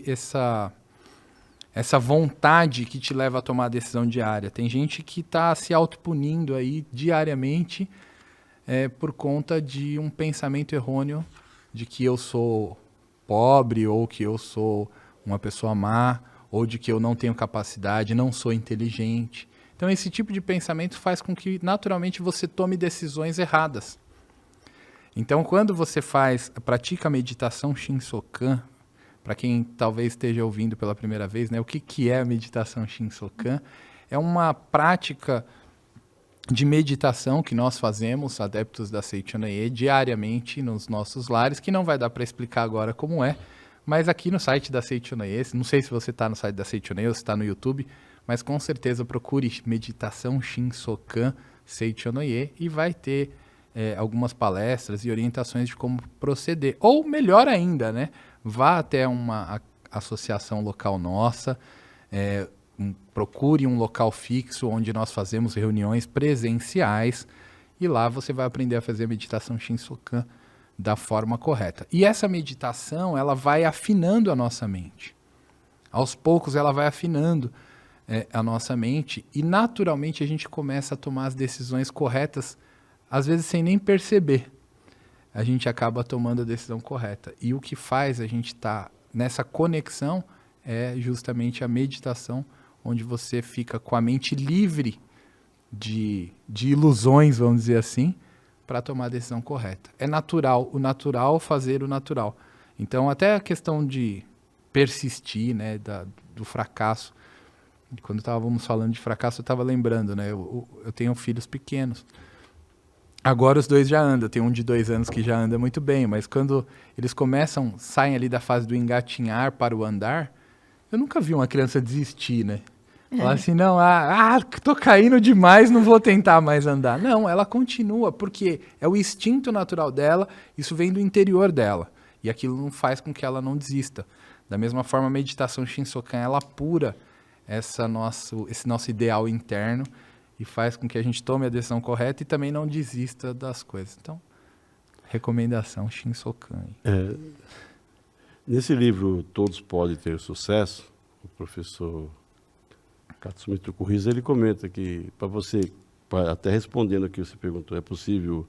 essa vontade que te leva a tomar a decisão diária? Tem gente que está se autopunindo aí diariamente por conta de um pensamento errôneo de que eu sou pobre, ou que eu sou uma pessoa má, ou de que eu não tenho capacidade, não sou inteligente. Então, esse tipo de pensamento faz com que, naturalmente, você tome decisões erradas. Então, quando você pratica a meditação Shinsokan, para quem talvez esteja ouvindo pela primeira vez, né, o que é a meditação Shinsokan? É uma prática de meditação que nós fazemos, adeptos da Seichonoye, diariamente nos nossos lares, que não vai dar para explicar agora como é, mas aqui no site da Seichonoye, não sei se você está no site da Seichonoye ou se está no YouTube, mas com certeza procure meditação Shinsokan Seichonoye e vai ter algumas palestras e orientações de como proceder. Ou, melhor ainda, né? Vá até uma associação local nossa, procure um local fixo onde nós fazemos reuniões presenciais e lá você vai aprender a fazer a meditação Shinsokan da forma correta. E essa meditação, ela vai afinando a nossa mente. Aos poucos ela vai afinando a nossa mente e naturalmente a gente começa a tomar as decisões corretas, às vezes sem nem perceber. A gente acaba tomando a decisão correta. E o que faz a gente estar nessa conexão é justamente a meditação, onde você fica com a mente livre de ilusões, vamos dizer assim, para tomar a decisão correta. É natural, o natural fazer o natural. Então, até a questão de persistir, né, do fracasso. Quando estávamos falando de fracasso, eu estava lembrando, né, eu tenho filhos pequenos. Agora os 2 já andam, tem um de 2 anos que já anda muito bem, mas quando eles saem ali da fase do engatinhar para o andar, eu nunca vi uma criança desistir, né? Falar assim, não, tô caindo demais, não vou tentar mais andar. Não, ela continua, porque é o instinto natural dela, isso vem do interior dela. E aquilo não faz com que ela não desista. Da mesma forma, a meditação Shinsokan, ela apura esse nosso ideal interno e faz com que a gente tome a decisão correta e também não desista das coisas. Então, recomendação Shinsokan. Nesse livro, Todos Podem Ter Sucesso, o professor Katsumito Kuriza, ele comenta que, para você, até respondendo aqui, você perguntou, é possível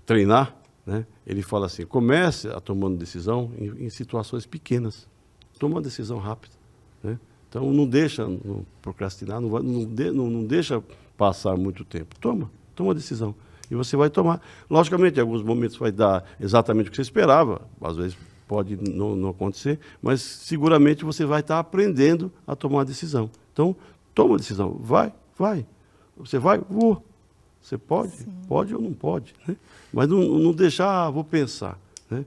treinar? Né? Ele fala assim, comece a tomando decisão em situações pequenas. Toma uma decisão rápida. Né? Então, não deixa procrastinar, não deixa passar muito tempo. Toma a decisão. E você vai tomar. Logicamente, em alguns momentos vai dar exatamente o que você esperava. Às vezes pode não acontecer, mas seguramente você vai estar aprendendo a tomar a decisão. Então, toma a decisão. Vai. Você vai? Vou. Você pode? Sim. Pode ou não pode. Né? Mas não deixar, vou pensar. Né?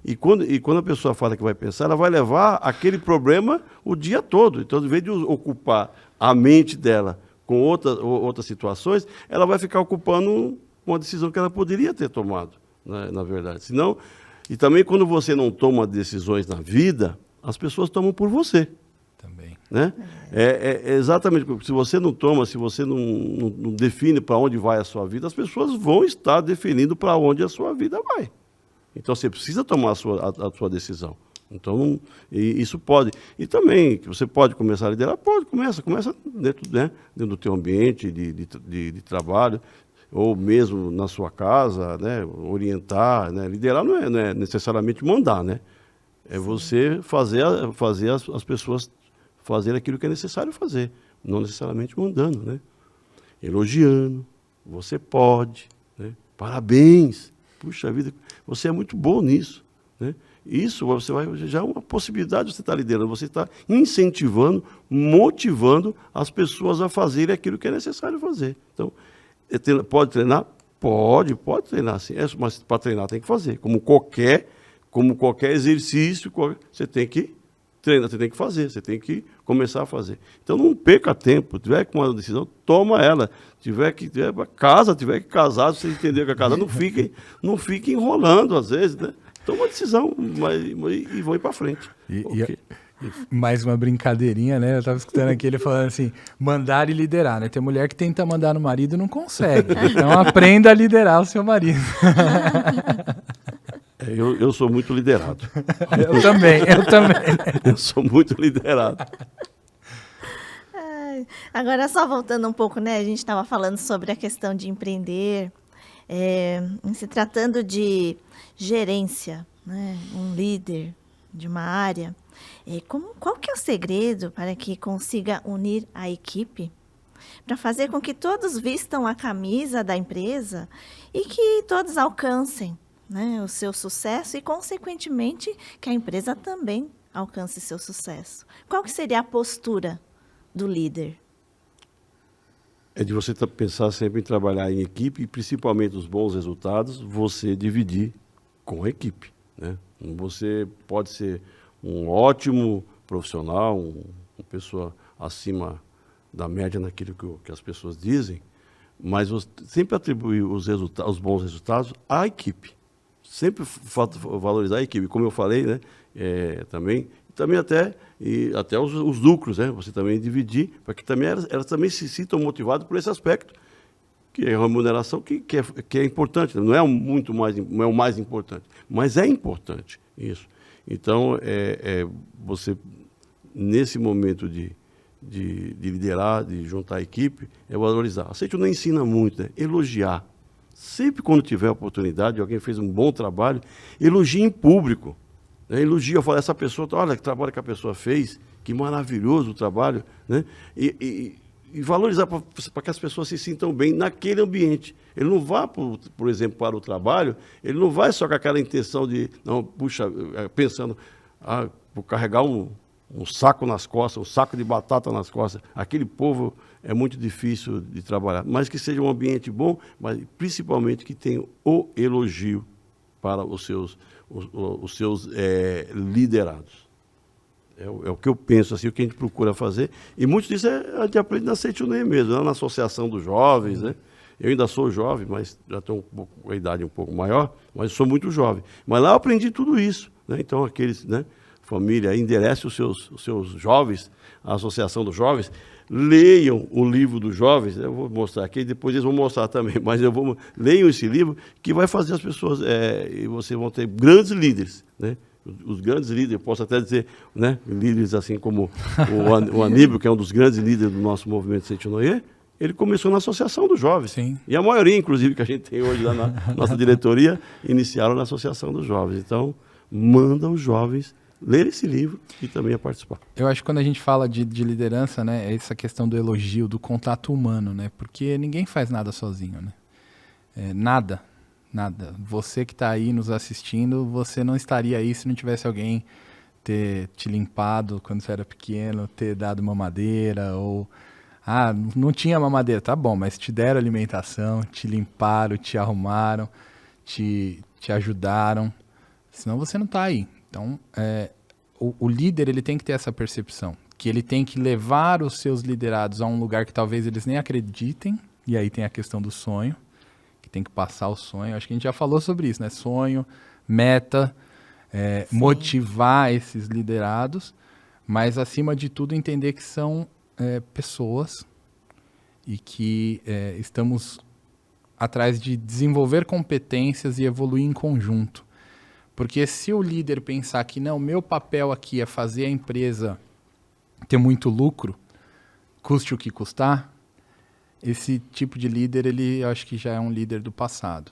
E quando a pessoa fala que vai pensar, ela vai levar aquele problema o dia todo. Então, em vez de ocupar a mente dela com outras situações, ela vai ficar ocupando uma decisão que ela poderia ter tomado, né, na verdade. Senão, e também quando você não toma decisões na vida, as pessoas tomam por você. Também. Né? É exatamente, se você não toma, se você não define para onde vai a sua vida, as pessoas vão estar definindo para onde a sua vida vai. Então você precisa tomar a sua decisão. Então, isso pode. E também, você pode começar a liderar? Pode, começa dentro do teu ambiente de trabalho, ou mesmo na sua casa, né? Orientar, né? Liderar não é necessariamente mandar, né? É você fazer as pessoas fazer aquilo que é necessário fazer, não necessariamente mandando, né? Elogiando, você pode, né? Parabéns, puxa vida, você é muito bom nisso, né? Isso já é uma possibilidade de você estar liderando, você está incentivando, motivando as pessoas a fazerem aquilo que é necessário fazer. Então, pode treinar? Pode treinar, sim. Mas para treinar tem que fazer. Como qualquer exercício, você tem que treinar, você tem que fazer, você tem que começar a fazer. Então, não perca tempo. Se tiver com uma decisão, toma ela. Tiver que casar, se você entender que é casar, não fique enrolando, às vezes, né? Toma uma decisão e vão ir para frente. E mais uma brincadeirinha, né? Eu estava escutando aqui ele falando assim, mandar e liderar, né? Tem mulher que tenta mandar no marido e não consegue. Então aprenda a liderar o seu marido. Eu sou muito liderado. Eu também. Eu sou muito liderado. Agora, só voltando um pouco, né? A gente estava falando sobre a questão de empreender, em se tratando de gerência, né? Um líder de uma área. Qual que é o segredo para que consiga unir a equipe? Para fazer com que todos vistam a camisa da empresa e que todos alcancem, né, o seu sucesso e, consequentemente, que a empresa também alcance seu sucesso. Qual que seria a postura do líder? É de você pensar sempre em trabalhar em equipe e, principalmente, os bons resultados, você dividir com a equipe, né? Você pode ser um ótimo profissional, uma pessoa acima da média naquilo que as pessoas dizem, mas você sempre atribuir os bons resultados à equipe. Sempre valorizar a equipe, como eu falei, né? Também até os lucros, né? Você também dividir, para que também elas também se sintam motivadas por esse aspecto, que é a remuneração, que é importante, não é não é o mais importante, mas é importante isso. Então, você, nesse momento de liderar, de juntar a equipe, é valorizar. A Aceito não ensina muito, né? Elogiar. Sempre quando tiver oportunidade, alguém fez um bom trabalho, elogie em público. Né? Elogie, eu falo, essa pessoa, olha que trabalho que a pessoa fez, que maravilhoso o trabalho, né? E valorizar para que as pessoas se sintam bem naquele ambiente. Ele não vá, por exemplo, para o trabalho, ele não vai só com aquela intenção de, não, puxa, pensando, vou carregar um saco nas costas, um saco de batata nas costas. Aquele povo é muito difícil de trabalhar. Mas que seja um ambiente bom, mas principalmente que tenha o elogio para os seus liderados. É o que eu penso, assim, o que a gente procura fazer. E muito disso a gente aprende na Seitoné mesmo, na Associação dos Jovens, né? Eu ainda sou jovem, mas já tenho a idade um pouco maior, mas sou muito jovem. Mas lá eu aprendi tudo isso, né? Então, aqueles, né, família, enderece os seus jovens, a Associação dos Jovens, leiam o livro dos jovens, eu vou mostrar aqui, depois eles vão mostrar também, mas leiam esse livro, que vai fazer as pessoas, e vocês vão ter grandes líderes, né? Os grandes líderes, eu posso até dizer, né, líderes assim como o Aníbal, que é um dos grandes líderes do nosso movimento Seitoné, ele começou na Associação dos Jovens. Sim. E a maioria, inclusive, que a gente tem hoje lá na nossa diretoria, iniciaram na Associação dos Jovens. Então, manda os jovens ler esse livro e também a participar. Eu acho que quando a gente fala de liderança, né, é essa questão do elogio, do contato humano, né? Porque ninguém faz nada sozinho, né? Nada. Você que está aí nos assistindo, você não estaria aí se não tivesse alguém ter te limpado quando você era pequeno, ter dado mamadeira, ou... não tinha mamadeira, tá bom, mas te deram alimentação, te limparam, te arrumaram, te ajudaram, senão você não está aí. Então, o líder, ele tem que ter essa percepção, que ele tem que levar os seus liderados a um lugar que talvez eles nem acreditem, e aí tem a questão do sonho, que tem que passar o sonho. Acho que a gente já falou sobre isso, né? Sonho, meta, motivar esses liderados, mas, acima de tudo, entender que são pessoas e que estamos atrás de desenvolver competências e evoluir em conjunto. Porque se o líder pensar que não, meu papel aqui é fazer a empresa ter muito lucro, custe o que custar, esse tipo de líder, eu acho que já é um líder do passado.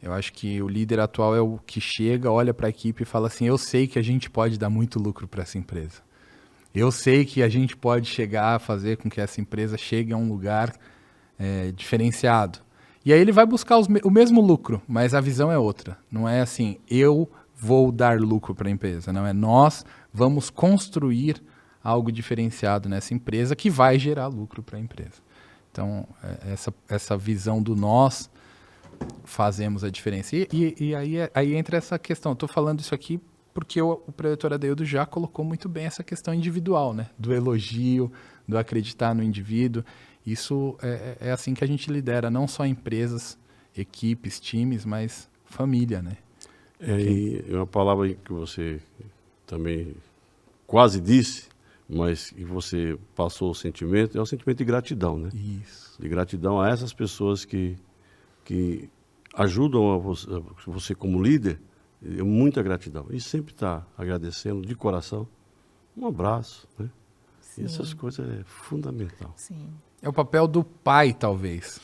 Eu acho que o líder atual é o que chega, olha para a equipe e fala assim, eu sei que a gente pode dar muito lucro para essa empresa. Eu sei que a gente pode chegar a fazer com que essa empresa chegue a um lugar diferenciado. E aí ele vai buscar o mesmo lucro, mas a visão é outra. Não é assim, eu vou dar lucro para a empresa. Não, nós vamos construir algo diferenciado nessa empresa que vai gerar lucro para a empresa. Então, essa visão do nós fazemos a diferença. E aí entra essa questão. Estou falando isso aqui porque o preletor Adeildo já colocou muito bem essa questão individual, né? Do elogio, do acreditar no indivíduo. Isso é assim que a gente lidera, não só empresas, equipes, times, mas família, né? E uma palavra que você também quase disse, mas que você passou o sentimento, é o sentimento de gratidão, né? Isso. De gratidão a essas pessoas que ajudam a você como líder, muita gratidão. E sempre está agradecendo de coração. Um abraço, né? Sim. Essas coisas é fundamental. Sim. É o papel do pai, talvez.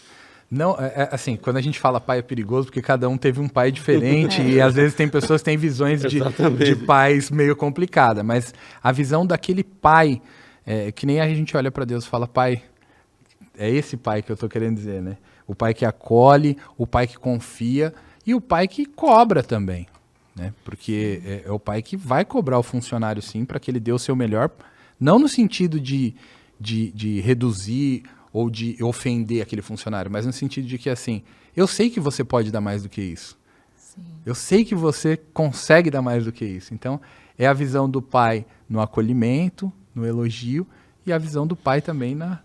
Não, assim, quando a gente fala pai é perigoso, porque cada um teve um pai diferente e às vezes tem pessoas que têm visões de pais meio complicadas, mas a visão daquele pai, que nem a gente olha para Deus e fala, pai, é esse pai que eu estou querendo dizer, né? O pai que acolhe, o pai que confia e o pai que cobra também, né? Porque é o pai que vai cobrar o funcionário sim para que ele dê o seu melhor, não no sentido de reduzir ou de ofender aquele funcionário, mas no sentido de que, assim, eu sei que você pode dar mais do que isso. Sim. Eu sei que você consegue dar mais do que isso. Então, é a visão do pai no acolhimento, no elogio, e a visão do pai também na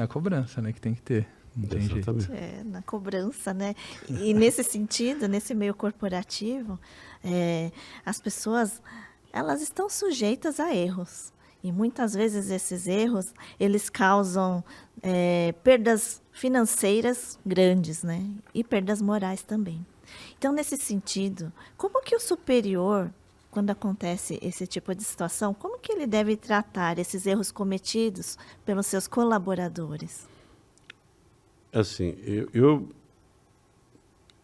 cobrança, né, que tem que ter. Não tem jeito. Exatamente. Na cobrança, né? E nesse sentido, nesse meio corporativo, as pessoas, elas estão sujeitas a erros. E muitas vezes esses erros, eles causam perdas financeiras grandes, né? E perdas morais também. Então, nesse sentido, como que o superior, quando acontece esse tipo de situação, como que ele deve tratar esses erros cometidos pelos seus colaboradores? Assim,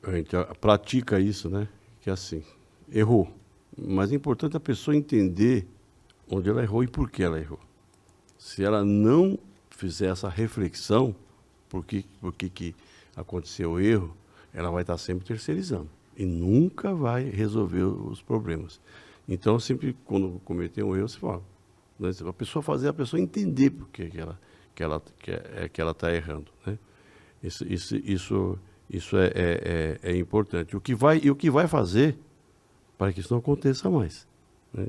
a gente pratica isso, né? Que é assim, errou. Mas é importante a pessoa entender onde ela errou e por que ela errou. Se ela não fizer essa reflexão, por que aconteceu o erro, ela vai estar sempre terceirizando e nunca vai resolver os problemas. Então, sempre quando cometer um erro, você fala, né, a pessoa entender por que ela está errando, né? Isso é importante. O que vai fazer para que isso não aconteça mais, né?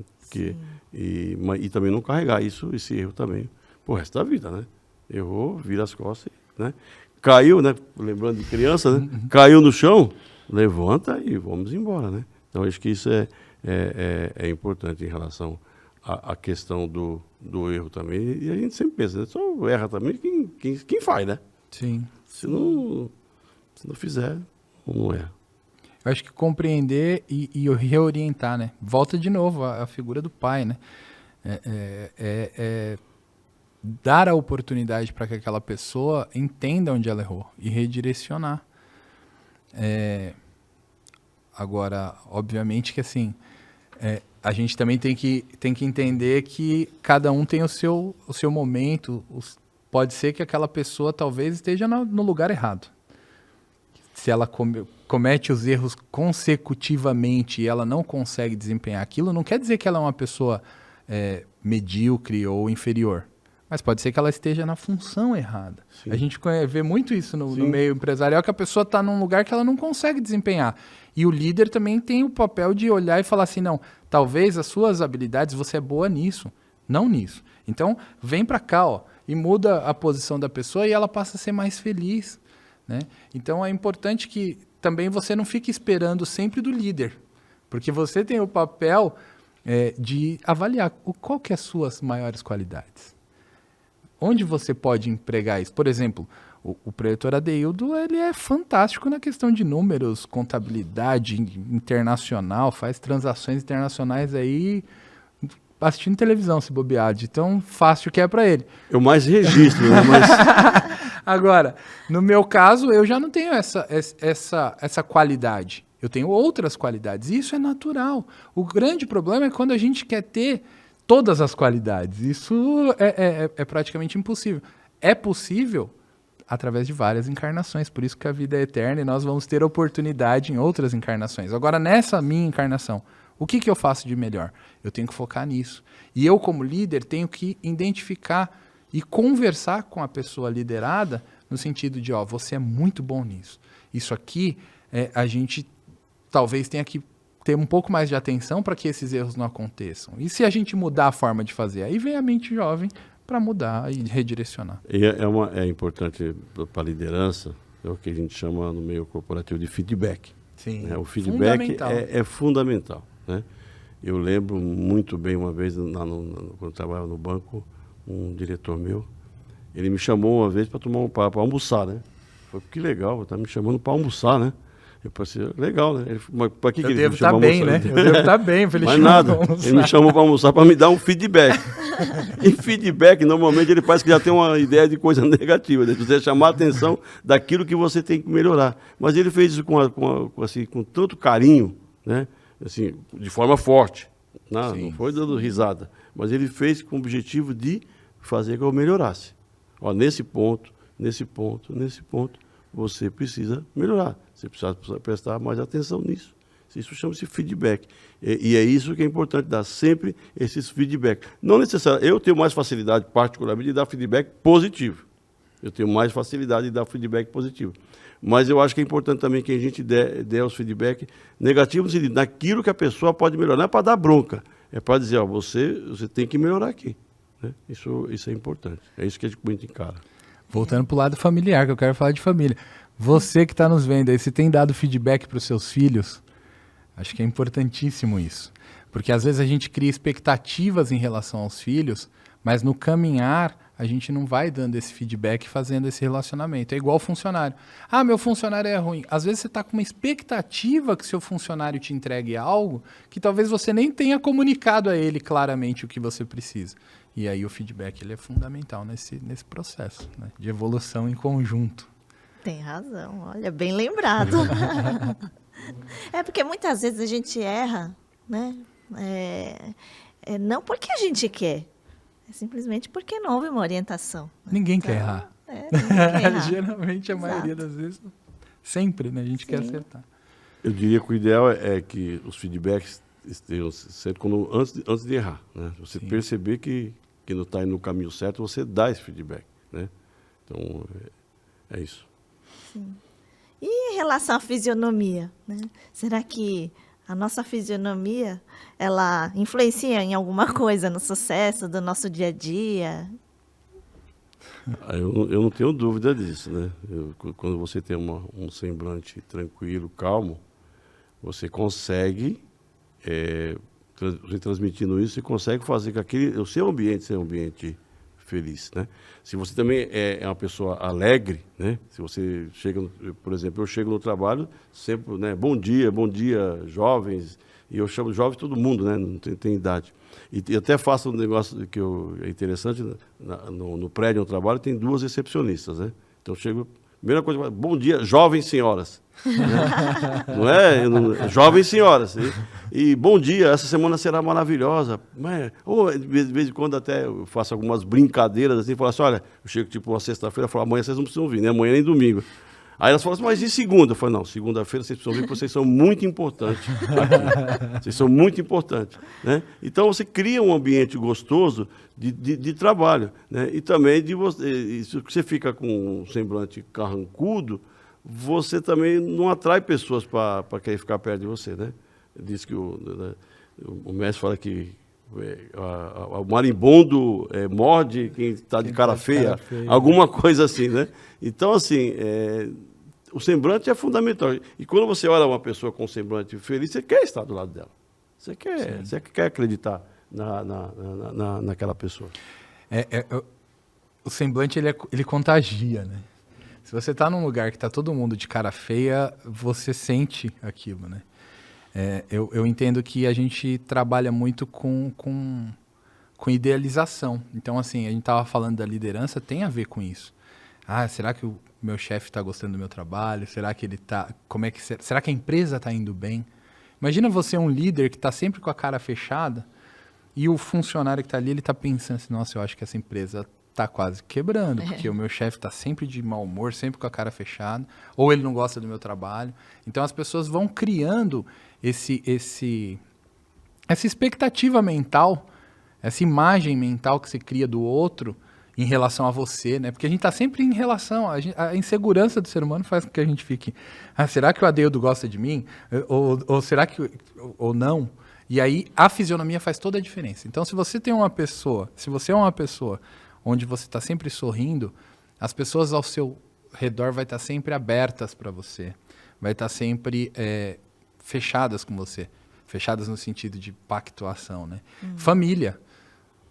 E também não carregar esse erro também pro resto da vida, né? Errou, vira as costas, né? Caiu, né? Lembrando de criança, né? Caiu no chão, levanta e vamos embora, né? Então, acho que isso é importante em relação à questão do erro também. E a gente sempre pensa, né? Só erra também quem faz, né? Sim. Se não fizer, não erra. Eu acho que compreender e reorientar, né? Volta de novo a figura do pai, né? Dar a oportunidade para que aquela pessoa entenda onde ela errou e redirecionar. Agora, obviamente que assim, a gente também tem que entender que cada um tem o seu momento. Pode ser que aquela pessoa talvez esteja no lugar errado. Se ela comete os erros consecutivamente e ela não consegue desempenhar aquilo, não quer dizer que ela é uma pessoa medíocre ou inferior. Mas pode ser que ela esteja na função errada. Sim. A gente vê muito isso no meio empresarial, que a pessoa está num lugar que ela não consegue desempenhar. E o líder também tem o papel de olhar e falar assim, não, talvez as suas habilidades, você é boa nisso, não nisso. Então, vem para cá, ó, e muda a posição da pessoa e ela passa a ser mais feliz, né? Então, é importante que também você não fique esperando sempre do líder, porque você tem o papel de avaliar qual que é as suas maiores qualidades. Onde você pode empregar isso? Por exemplo, o preletor Adeildo, ele é fantástico na questão de números, contabilidade internacional, faz transações internacionais aí assistindo televisão, se bobear, de tão fácil que é para ele. Eu mais registro, né? Agora, no meu caso, eu já não tenho essa qualidade. Eu tenho outras qualidades, e isso é natural. O grande problema é quando a gente quer ter todas as qualidades. Isso é praticamente impossível. É possível através de várias encarnações, por isso que a vida é eterna e nós vamos ter oportunidade em outras encarnações. Agora, nessa minha encarnação, o que eu faço de melhor? Eu tenho que focar nisso. E eu, como líder, tenho que identificar e conversar com a pessoa liderada no sentido de, você é muito bom nisso. Isso aqui, a gente talvez tenha que ter um pouco mais de atenção para que esses erros não aconteçam. E se a gente mudar a forma de fazer? Aí vem a mente jovem para mudar e redirecionar. E é importante para a liderança, é o que a gente chama no meio corporativo de feedback. Sim, o feedback é fundamental. Né? Eu lembro muito bem uma vez, quando eu trabalhava no banco, um diretor meu, ele me chamou uma vez para almoçar, né? Foi que legal, tá me chamando para almoçar, né? Eu pensei, legal, né? Mas para que eu ele devo me chamou estar bem, né? Eu devo estar bem, mas nada, ele me chamou para almoçar para me dar um feedback. E feedback, normalmente, ele parece que já tem uma ideia de coisa negativa, né? Você chamar a atenção daquilo que você tem que melhorar. Mas ele fez isso com tanto carinho, né? Assim, de forma forte. Não foi dando risada. Mas ele fez com o objetivo de fazer que eu melhorasse. Nesse ponto, você precisa melhorar. Você precisa prestar mais atenção nisso. Isso chama-se feedback. E é isso que é importante, dar sempre esses feedbacks. Não necessariamente. Eu tenho mais facilidade, particularmente, de dar feedback positivo. Eu tenho mais facilidade de dar feedback positivo. Mas eu acho que é importante também que a gente dê os feedback negativos, no sentido, naquilo que a pessoa pode melhorar. Não é para dar bronca, é para dizer, você tem que melhorar aqui. Né? Isso é importante. É isso que a gente muito encara. Voltando para o lado familiar, que eu quero falar de família. Você que está nos vendo aí, se tem dado feedback para os seus filhos, acho que é importantíssimo isso. Porque às vezes a gente cria expectativas em relação aos filhos, mas no caminhar a gente não vai dando esse feedback, fazendo esse relacionamento. É igual funcionário. Ah, meu funcionário é ruim. Às vezes você está com uma expectativa que seu funcionário te entregue algo que talvez você nem tenha comunicado a ele claramente o que você precisa. E aí o feedback ele é fundamental nesse processo, né, de evolução em conjunto. Tem razão, olha, bem lembrado. É porque muitas vezes a gente erra, né? Não porque a gente quer, é simplesmente porque não houve uma orientação. Né? Ninguém quer errar. Ninguém quer errar. Geralmente, a Exato. maioria das vezes, sempre, né? A gente quer acertar. Eu diria que o ideal é que os feedbacks estejam sempre antes de errar, né? Você perceber que não está indo no caminho certo, você dá esse feedback, né? Então, é isso. Sim. E em relação à fisionomia, né? Será que a nossa fisionomia, ela influencia em alguma coisa no sucesso do nosso dia a dia? Eu não tenho dúvida disso, né? Quando você tem um semblante tranquilo, calmo, você consegue, transmitindo isso, você consegue fazer com o seu ambiente seja um ambiente feliz, né? Se você também é uma pessoa alegre, né? Se você chega, por exemplo, eu chego no trabalho sempre, né? Bom dia, jovens, e eu chamo de jovem todo mundo, né? Não tem idade. E até faço um negócio que é interessante, no prédio onde eu trabalho tem 2 recepcionistas, né? Então eu chego, primeira coisa, bom dia, jovens senhoras. Né? Não é? Jovens senhoras. E bom dia, essa semana será maravilhosa. Ou de vez em quando até eu faço algumas brincadeiras assim, falo assim, olha, eu chego tipo uma sexta-feira e falo, amanhã vocês não precisam vir, nem amanhã nem domingo. Aí elas falam assim, mas e segunda? Eu falo, não, segunda-feira vocês precisam vir porque vocês são muito importantes aqui. Vocês são muito importantes. Né? Então você cria um ambiente gostoso de trabalho. Né? E também se você fica com um semblante carrancudo, você também não atrai pessoas para querer ficar perto de você. Né? Diz que o mestre fala que o marimbondo morde quem está de cara feia, alguma coisa assim, né? Então, assim, o semblante é fundamental. E quando você olha uma pessoa com um semblante feliz, você quer estar do lado dela. Você quer acreditar naquela pessoa. O semblante, ele contagia, né? Se você está num lugar que está todo mundo de cara feia, você sente aquilo, né? Eu entendo que a gente trabalha muito com idealização. Então, assim, a gente estava falando da liderança, tem a ver com isso. Ah, será que o meu chefe está gostando do meu trabalho? Será que ele está... Será que a empresa está indo bem? Imagina você um líder que está sempre com a cara fechada e o funcionário que está ali, ele está pensando assim, nossa, eu acho que essa empresa está quase quebrando, porque o meu chefe está sempre de mau humor, sempre com a cara fechada, ou ele não gosta do meu trabalho. Então, as pessoas vão criando essa expectativa mental, essa imagem mental que você cria do outro em relação a você, né? Porque a gente está sempre em relação, a insegurança do ser humano faz com que a gente fique, será que o Adeildo gosta de mim? Ou será que, ou não? E aí a fisionomia faz toda a diferença. Então, se você é uma pessoa onde você está sempre sorrindo, as pessoas ao seu redor vai estar sempre abertas para você, vai estar sempre fechadas com você, fechadas no sentido de pactuação, né? Família.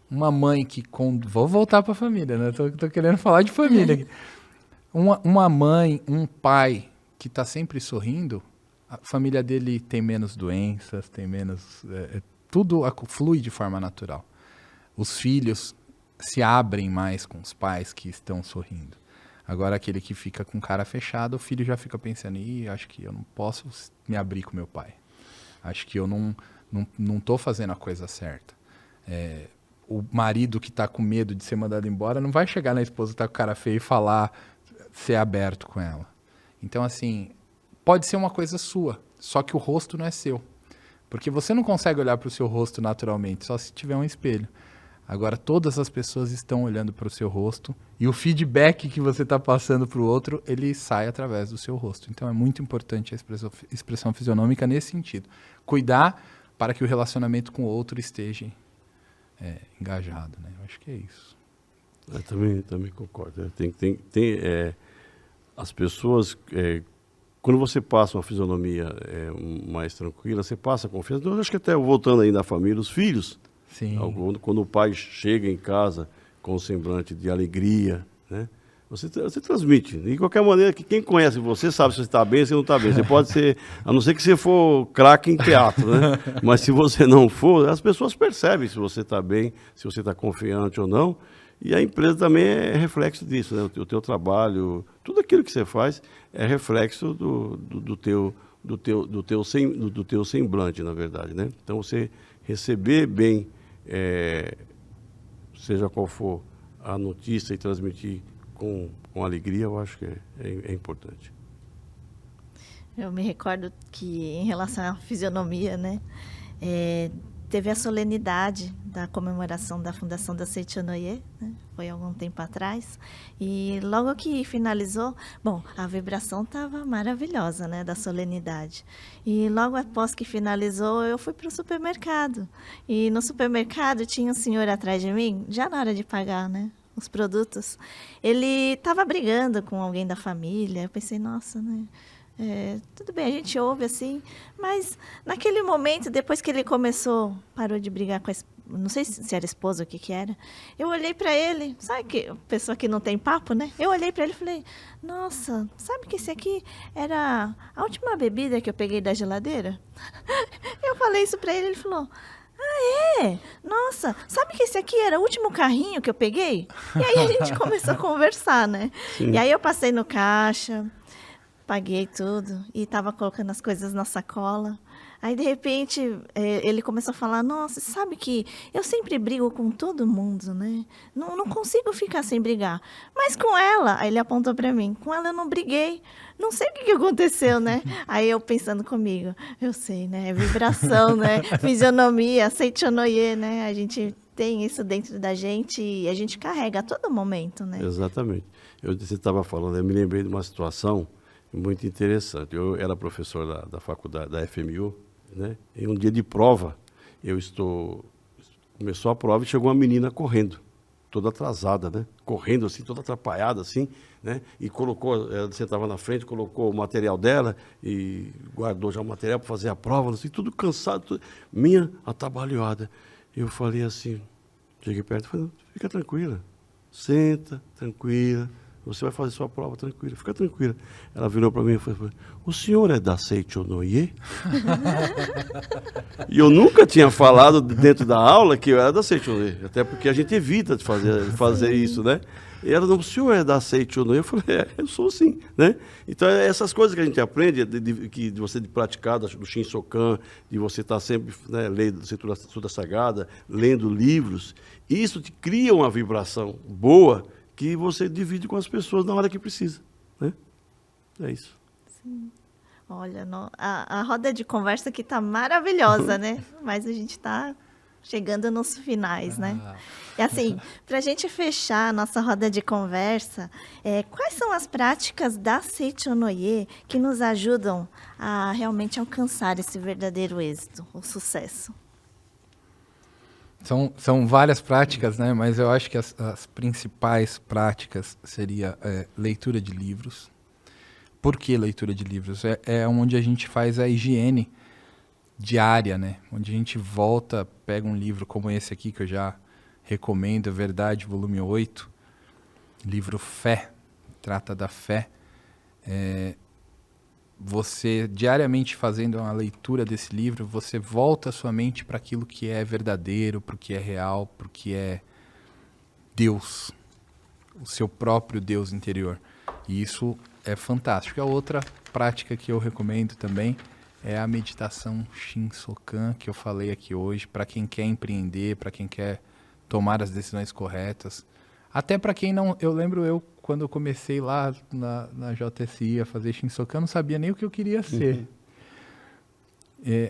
Uma mãe que... Vou voltar para a família, né? Tô querendo falar de família aqui. Uma mãe, um pai que está sempre sorrindo, a família dele tem menos doenças, tem menos... tudo flui de forma natural. Os filhos se abrem mais com os pais que estão sorrindo. Agora, aquele que fica com cara fechada, o filho já fica pensando, acho que eu não posso me abrir com meu pai. Acho que eu não estou fazendo a coisa certa. O marido que está com medo de ser mandado embora não vai chegar na esposa que está com cara feia e falar, ser aberto com ela. Então, assim, pode ser uma coisa sua, só que o rosto não é seu. Porque você não consegue olhar para o seu rosto naturalmente, só se tiver um espelho. Agora, todas as pessoas estão olhando para o seu rosto e o feedback que você está passando para o outro, ele sai através do seu rosto. Então, é muito importante a expressão fisionômica nesse sentido. Cuidar para que o relacionamento com o outro esteja engajado, né? Eu acho que é isso. Eu também concordo. As pessoas, quando você passa uma fisionomia mais tranquila, você passa confiança. Eu acho que até voltando aí na família, os filhos, Sim. quando o pai chega em casa com um semblante de alegria, né? Você transmite. De qualquer maneira, que quem conhece você sabe se você está bem ou se não está bem. Você pode ser, a não ser que você for craque em teatro, né? Mas se você não for, as pessoas percebem se você está bem, se você está confiante ou não. E a empresa também é reflexo disso, né? O teu trabalho, tudo aquilo que você faz é reflexo do teu semblante, na verdade, né? Então, você receber bem, seja qual for a notícia e transmitir com alegria, eu acho que é importante. Eu me recordo que, em relação à fisionomia, né, teve a solenidade da comemoração da fundação da Seitonoye, né, foi algum tempo atrás, e logo que finalizou, bom, a vibração estava maravilhosa, né, da solenidade. E logo após que finalizou, eu fui para o supermercado. E no supermercado tinha um senhor atrás de mim, já na hora de pagar, né, os produtos. Ele estava brigando com alguém da família. Eu pensei, nossa, né? Tudo bem, a gente ouve assim, mas naquele momento, depois que ele parou de brigar com a não sei se era esposa ou o que era, eu olhei para ele, sabe que pessoa que não tem papo, né? Eu olhei para ele e falei, nossa, sabe que esse aqui era a última bebida que eu peguei da geladeira? Eu falei isso para ele, ele falou, nossa, sabe que esse aqui era o último carrinho que eu peguei? E aí a gente começou a conversar, né? Sim. E aí eu passei no caixa, paguei tudo e estava colocando as coisas na sacola. Aí, de repente, ele começou a falar, nossa, sabe que eu sempre brigo com todo mundo, né? Não consigo ficar sem brigar. Mas com ela, aí ele apontou para mim, com ela eu não briguei. Não sei o que aconteceu, né? Aí eu pensando comigo, eu sei, né? É vibração, né? Fisionomia, Seitonoye, né? A gente tem isso dentro da gente e a gente carrega a todo momento, né? Exatamente. Você estava falando, eu me lembrei de uma situação muito interessante. Eu era professor da faculdade, da FMU, né? Em um dia de prova, começou a prova e chegou uma menina correndo, toda atrasada, né? Correndo assim, toda atrapalhada assim, né? E ela sentava na frente, colocou o material dela e guardou já o material para fazer a prova, assim, tudo cansado, minha atabalhoada. Eu falei assim, cheguei perto e falei, fica tranquila, senta, tranquila. Você vai fazer sua prova tranquila, fica tranquila. Ela virou para mim e falou, o senhor é da Seitonoye? E eu nunca tinha falado dentro da aula que eu era da Seitonoye, até porque a gente evita de fazer isso, né? E ela, não, o senhor é da Seitonoye? Eu falei, eu sou sim, né? Então, essas coisas que a gente aprende, de você praticar do Shinsokan, de você estar sempre, né, lendo Sutra Sagrada, lendo livros, isso te cria uma vibração boa, que você divide com as pessoas na hora que precisa, né? É isso. Sim. Olha, a roda de conversa aqui está maravilhosa, né? Mas a gente está chegando nos finais, né? E assim, para a gente fechar a nossa roda de conversa, quais são as práticas da Seitonoye que nos ajudam a realmente alcançar esse verdadeiro êxito, o sucesso? São várias práticas, né? Mas eu acho que as principais práticas seria leitura de livros. Por que leitura de livros? É onde a gente faz a higiene diária, né? Onde a gente volta, pega um livro como esse aqui, que eu já recomendo, Verdade, volume 8, livro Fé, trata da fé. Você, diariamente fazendo uma leitura desse livro, você volta a sua mente para aquilo que é verdadeiro, para o que é real, para o que é Deus, o seu próprio Deus interior. E isso é fantástico. A outra prática que eu recomendo também é a meditação Shinsokan, que eu falei aqui hoje, para quem quer empreender, para quem quer tomar as decisões corretas. Até para quem não... Eu lembro quando eu comecei lá na JSI a fazer Shinsokan, eu não sabia nem o que eu queria ser.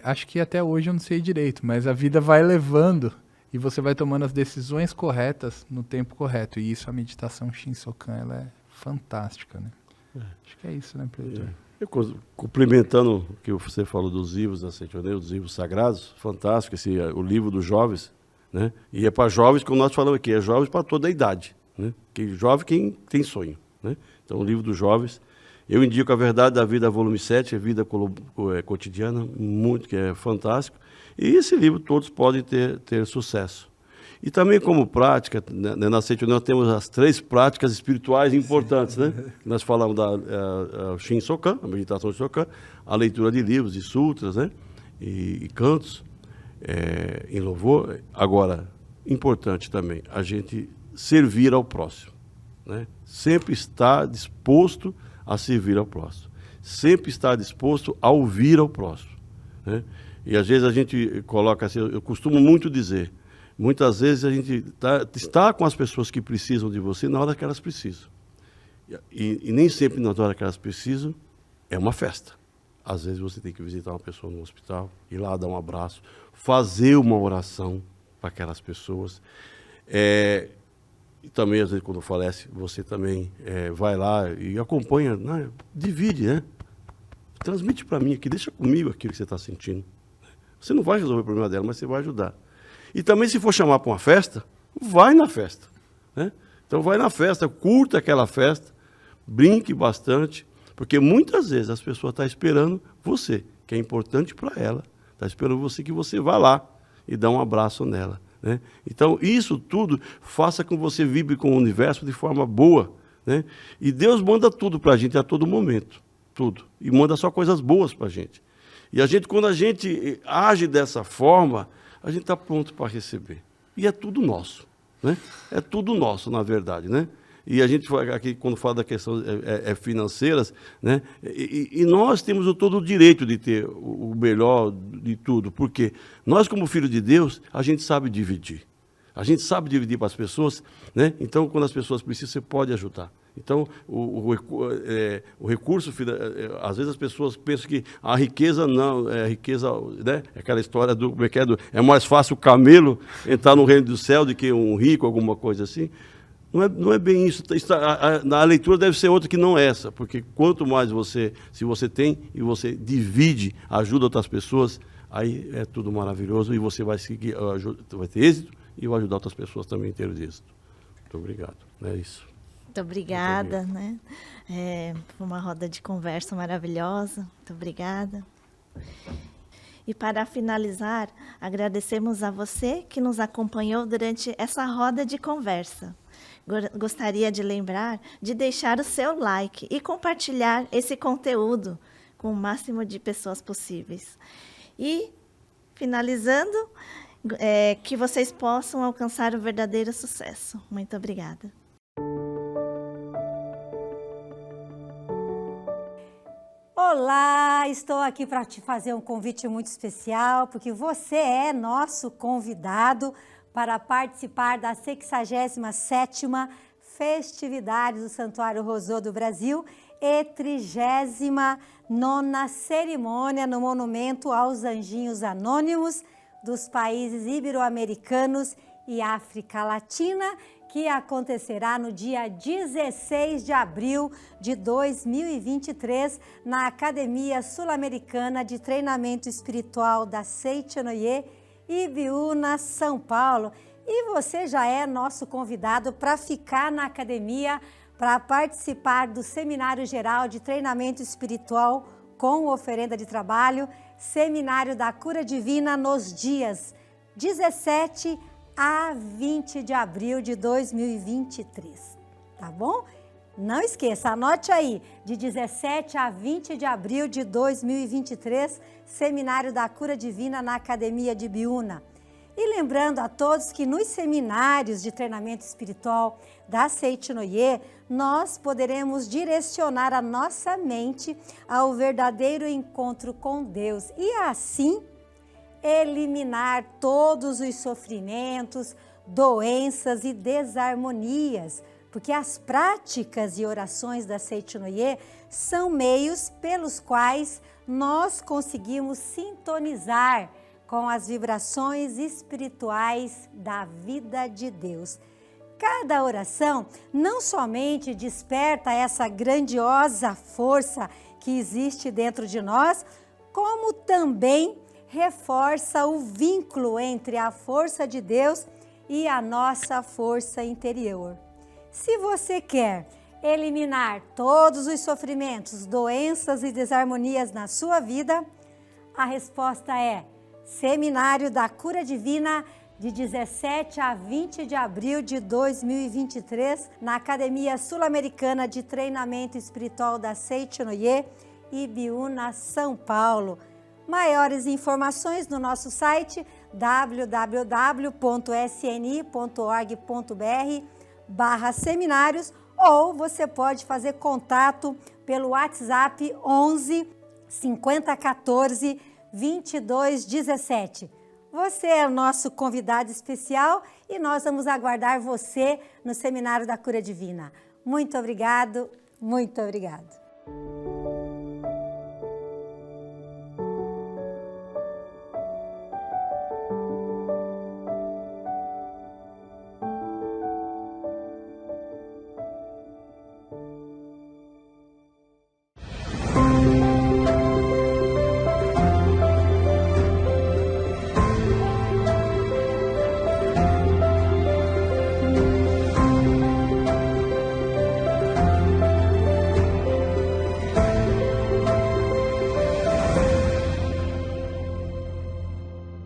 Acho que até hoje eu não sei direito, mas a vida vai levando e você vai tomando as decisões corretas no tempo correto. E isso, a meditação Shinsokan, ela é fantástica, né? Acho que é isso, né, professor? Eu, complementando o que você falou dos livros da Seitonoye, os livros sagrados, fantástico, o livro dos jovens, né? E é para jovens, como nós falamos aqui, é jovens para toda a idade, né? Que jovem quem tem sonho, né? Então, o livro dos jovens, eu indico A Verdade da Vida, volume 7, a vida cotidiana, muito, que é fantástico. E esse livro todos podem ter sucesso. E também como prática, né, na Seite nós temos as 3 práticas espirituais importantes, né? Nós falamos da Shin Sokan, a meditação de Sokan, a leitura de livros e sutras, né? E cantos em louvor. Agora, importante também, a gente servir ao próximo, né? Sempre estar disposto a servir ao próximo. Sempre estar disposto a ouvir ao próximo, né? E às vezes a gente coloca assim, eu costumo muito dizer, muitas vezes a gente está com as pessoas que precisam de você na hora que elas precisam. E nem sempre na hora que elas precisam é uma festa. Às vezes você tem que visitar uma pessoa no hospital, ir lá dar um abraço, fazer uma oração para aquelas pessoas. E também, às vezes, quando falece, você também vai lá e acompanha, né? Divide, né? Transmite para mim aqui, deixa comigo aquilo que você está sentindo. Você não vai resolver o problema dela, mas você vai ajudar. E também, se for chamar para uma festa, vai na festa, né? Então, vai na festa, curta aquela festa, brinque bastante, porque muitas vezes as pessoas estão esperando você, que é importante para ela, está esperando você que você vá lá e dá um abraço nela, né? Então, isso tudo faça com que você vibre com o universo de forma boa, né? E Deus manda tudo para a gente a todo momento, tudo. E manda só coisas boas para a gente. E a gente, quando a gente age dessa forma, a gente está pronto para receber. E é tudo nosso, né? É tudo nosso, na verdade, né? E a gente, aqui, quando fala da questão financeiras, né? E nós temos todo o direito de ter o melhor de tudo, porque nós, como filhos de Deus, a gente sabe dividir. A gente sabe dividir para as pessoas, né? Então, quando as pessoas precisam, você pode ajudar. Então, o recurso, às vezes as pessoas pensam que a riqueza não, riqueza, né? Aquela história do, como é que é, é mais fácil o camelo entrar no reino do céu do que um rico, alguma coisa assim. Não é bem isso. A leitura deve ser outra que não essa, porque quanto mais se você tem e você divide, ajuda outras pessoas, aí é tudo maravilhoso e você vai seguir, vai ter êxito e vai ajudar outras pessoas também a ter êxito. Muito obrigado. É isso. Muito obrigada, né? Foi uma roda de conversa maravilhosa. Muito obrigada. E para finalizar, agradecemos a você que nos acompanhou durante essa roda de conversa. Gostaria de lembrar de deixar o seu like e compartilhar esse conteúdo com o máximo de pessoas possíveis. E, finalizando, que vocês possam alcançar o verdadeiro sucesso. Muito obrigada. Olá, estou aqui para te fazer um convite muito especial, porque você é nosso convidado para participar da 67ª Festividade do Santuário Rousseau do Brasil e 39ª Cerimônia no Monumento aos Anjinhos Anônimos dos países ibero-americanos e África Latina, que acontecerá no dia 16 de abril de 2023 na Academia Sul-Americana de Treinamento Espiritual da Seitinoye, Ibiúna, São Paulo. E você já é nosso convidado para ficar na academia, para participar do Seminário Geral de Treinamento Espiritual com oferenda de trabalho, Seminário da Cura Divina nos dias 17 a 20 de abril de 2023, tá bom? Não esqueça, anote aí, de 17 a 20 de abril de 2023, Seminário da Cura Divina na Academia de Ibiúna. E lembrando a todos que nos seminários de treinamento espiritual da Seitinoye, nós poderemos direcionar a nossa mente ao verdadeiro encontro com Deus e assim eliminar todos os sofrimentos, doenças e desarmonias, porque as práticas e orações da Seitinoye são meios pelos quais nós conseguimos sintonizar com as vibrações espirituais da vida de Deus. Cada oração não somente desperta essa grandiosa força que existe dentro de nós, como também reforça o vínculo entre a força de Deus e a nossa força interior. Se você quer eliminar todos os sofrimentos, doenças e desarmonias na sua vida, a resposta é Seminário da Cura Divina, de 17 a 20 de abril de 2023, na Academia Sul-Americana de Treinamento Espiritual da Seichonoye, Ibiúna, São Paulo. Maiores informações no nosso site www.sni.org.br/seminários, ou você pode fazer contato pelo WhatsApp 11 5014 2217. Você é o nosso convidado especial e nós vamos aguardar você no Seminário da Cura Divina. Muito obrigado, muito obrigado.